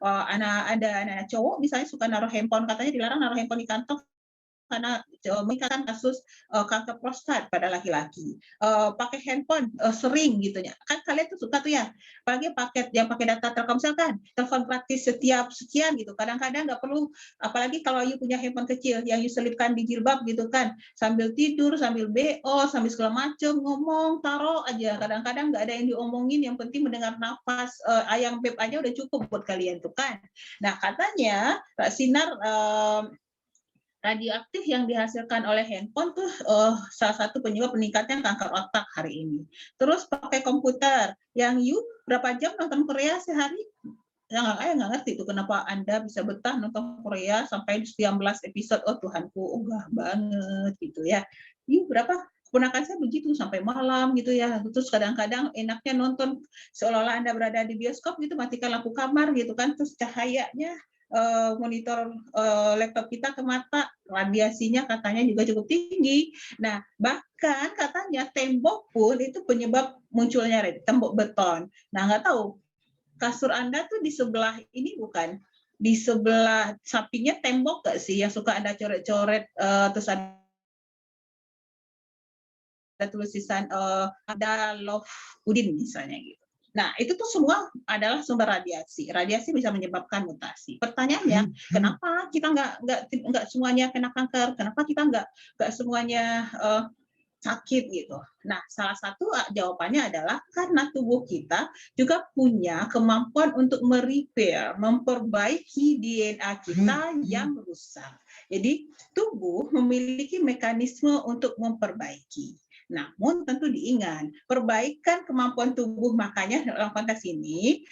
Ada anak cowok misalnya suka naruh handphone, katanya dilarang naruh handphone di kantong karena meningkatkan kasus kanker prostat pada laki-laki. Pakai handphone sering gitu ya. Kan kalian tuh suka tuh ya, apalagi paket yang pakai data Telkomsel kan, telepon gratis setiap sekian gitu. Kadang-kadang nggak perlu, apalagi kalau you punya handphone kecil yang you selipkan di jilbab gitu kan, sambil tidur, sambil BO, sambil segala macem, ngomong, taruh aja. Kadang-kadang nggak ada yang diomongin, yang penting mendengar nafas ayam beb aja udah cukup buat kalian tuh kan. Nah, katanya sinar radioaktif yang dihasilkan oleh handphone tuh salah satu penyebab peningkatnya kanker otak hari ini. Terus pakai komputer, yang you berapa jam nonton Korea sehari? Nggak ngerti tuh kenapa Anda bisa betah nonton Korea sampai 19 episode. Oh Tuhanku, enggak banget gitu ya. You berapa? Keponakan saya begitu sampai malam gitu ya. Terus kadang-kadang enaknya nonton seolah-olah Anda berada di bioskop gitu, matikan lampu kamar gitu kan, terus cahayanya monitor laptop kita ke mata, radiasinya katanya juga cukup tinggi. Nah, bahkan katanya tembok pun itu penyebab munculnya tembok beton. Nah, nggak tahu kasur Anda tuh di sebelah ini bukan? Di sebelah sampingnya tembok nggak sih yang suka Anda coret-coret terus ada tulisan ada love Udin misalnya gitu. Nah, itu tuh semua adalah sumber radiasi. Radiasi bisa menyebabkan mutasi. Pertanyaannya, kenapa kita nggak semuanya kena kanker? Kenapa kita nggak semuanya sakit gitu? Nah, salah satu jawabannya adalah karena tubuh kita juga punya kemampuan untuk merepair, memperbaiki DNA kita yang rusak. Jadi, tubuh memiliki mekanisme untuk memperbaiki. Namun tentu diingat, perbaikan kemampuan tubuh, makanya dalam konteks ini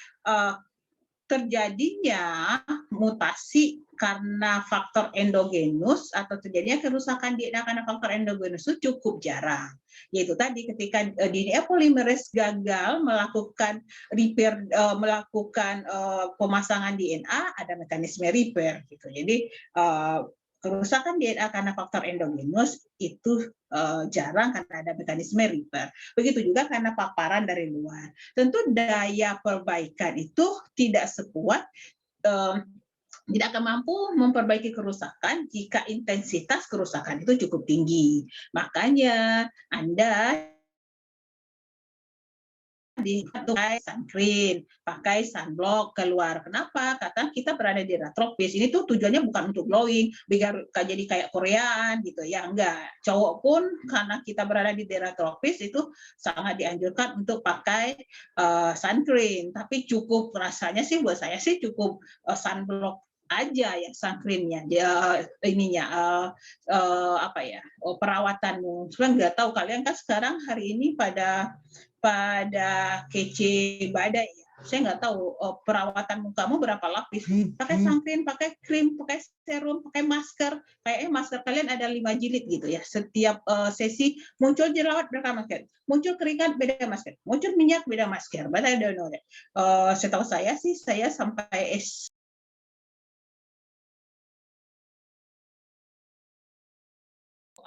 terjadinya mutasi karena faktor endogenus atau terjadinya kerusakan DNA karena faktor endogenus itu cukup jarang. Yaitu tadi ketika DNA polymerase gagal melakukan repair, melakukan pemasangan DNA, ada mekanisme repair gitu. Jadi kerusakan DNA karena faktor endogenus itu jarang karena ada mekanisme repair. Begitu juga karena paparan dari luar. Tentu daya perbaikan itu tidak sekuat, tidak akan mampu memperbaiki kerusakan jika intensitas kerusakan itu cukup tinggi. Makanya Anda pakai sunscreen, pakai sunblock keluar. Kenapa? Karena kita berada di daerah tropis. Ini tuh tujuannya bukan untuk glowing, biar jadi kayak Koreaan gitu ya. Enggak. Cowok pun karena kita berada di daerah tropis itu sangat dianjurkan untuk pakai sunscreen. Tapi cukup rasanya sih buat saya sih cukup sunblock aja ya, sunscreen-nya. Ininya apa ya? Perawatanmu. Sebenarnya nggak tahu kalian kan sekarang hari ini pada kece badai ya. Saya nggak tahu perawatan mukamu berapa lapis. Pakai sunscreen, pakai krim, pakai serum, pakai masker. Kayaknya masker kalian ada 5 jilid gitu ya. Setiap sesi muncul jerawat beda masker, muncul keringat beda masker, muncul minyak beda masker. But I don't know that. Setahu saya sih saya sampai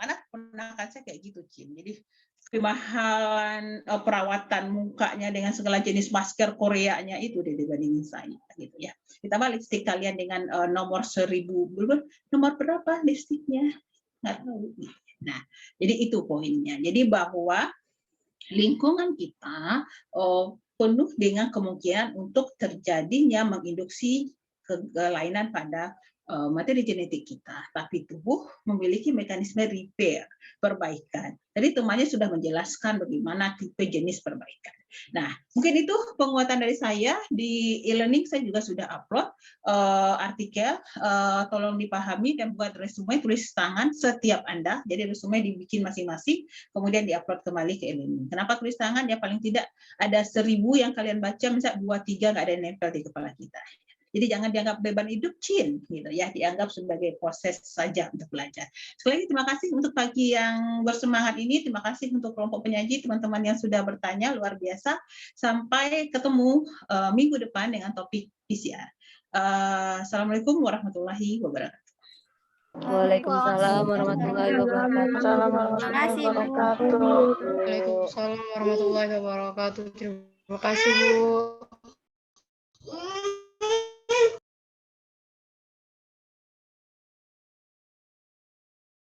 anak ponakan saya kayak gitu, Cin. Jadi kemahalan perawatan mukanya dengan segala jenis masker Koreanya itu dibandingin saya gitu ya. Ditambah lipstik kalian dengan nomor 1000, nomor berapa lipstiknya? Nggak tahu. Nah, jadi itu poinnya. Jadi bahwa lingkungan kita penuh dengan kemungkinan untuk terjadinya menginduksi kelainan pada materi genetik kita, tapi tubuh memiliki mekanisme repair, perbaikan. Tadi temannya sudah menjelaskan bagaimana tipe jenis perbaikan. Nah, mungkin itu penguatan dari saya. Di e-learning saya juga sudah upload artikel, tolong dipahami dan buat resume tulis tangan setiap Anda. Jadi resume dibikin masing-masing, kemudian diupload kembali ke e-learning. Kenapa tulis tangan? Ya paling tidak ada 1000 yang kalian baca, misalnya 2-3 nggak ada yang nempel di kepala kita. Jadi jangan dianggap beban hidup, Cin, gitu ya, dianggap sebagai proses saja untuk belajar. Sekali lagi terima kasih untuk pagi yang bersemangat ini, terima kasih untuk kelompok penyaji, teman-teman yang sudah bertanya, luar biasa. Sampai ketemu minggu depan dengan topik PCR. Assalamualaikum warahmatullahi wabarakatuh. Waalaikumsalam warahmatullahi wabarakatuh. Terima kasih, Bu. Waalaikumsalam warahmatullahi wabarakatuh. Terima kasih, Bu.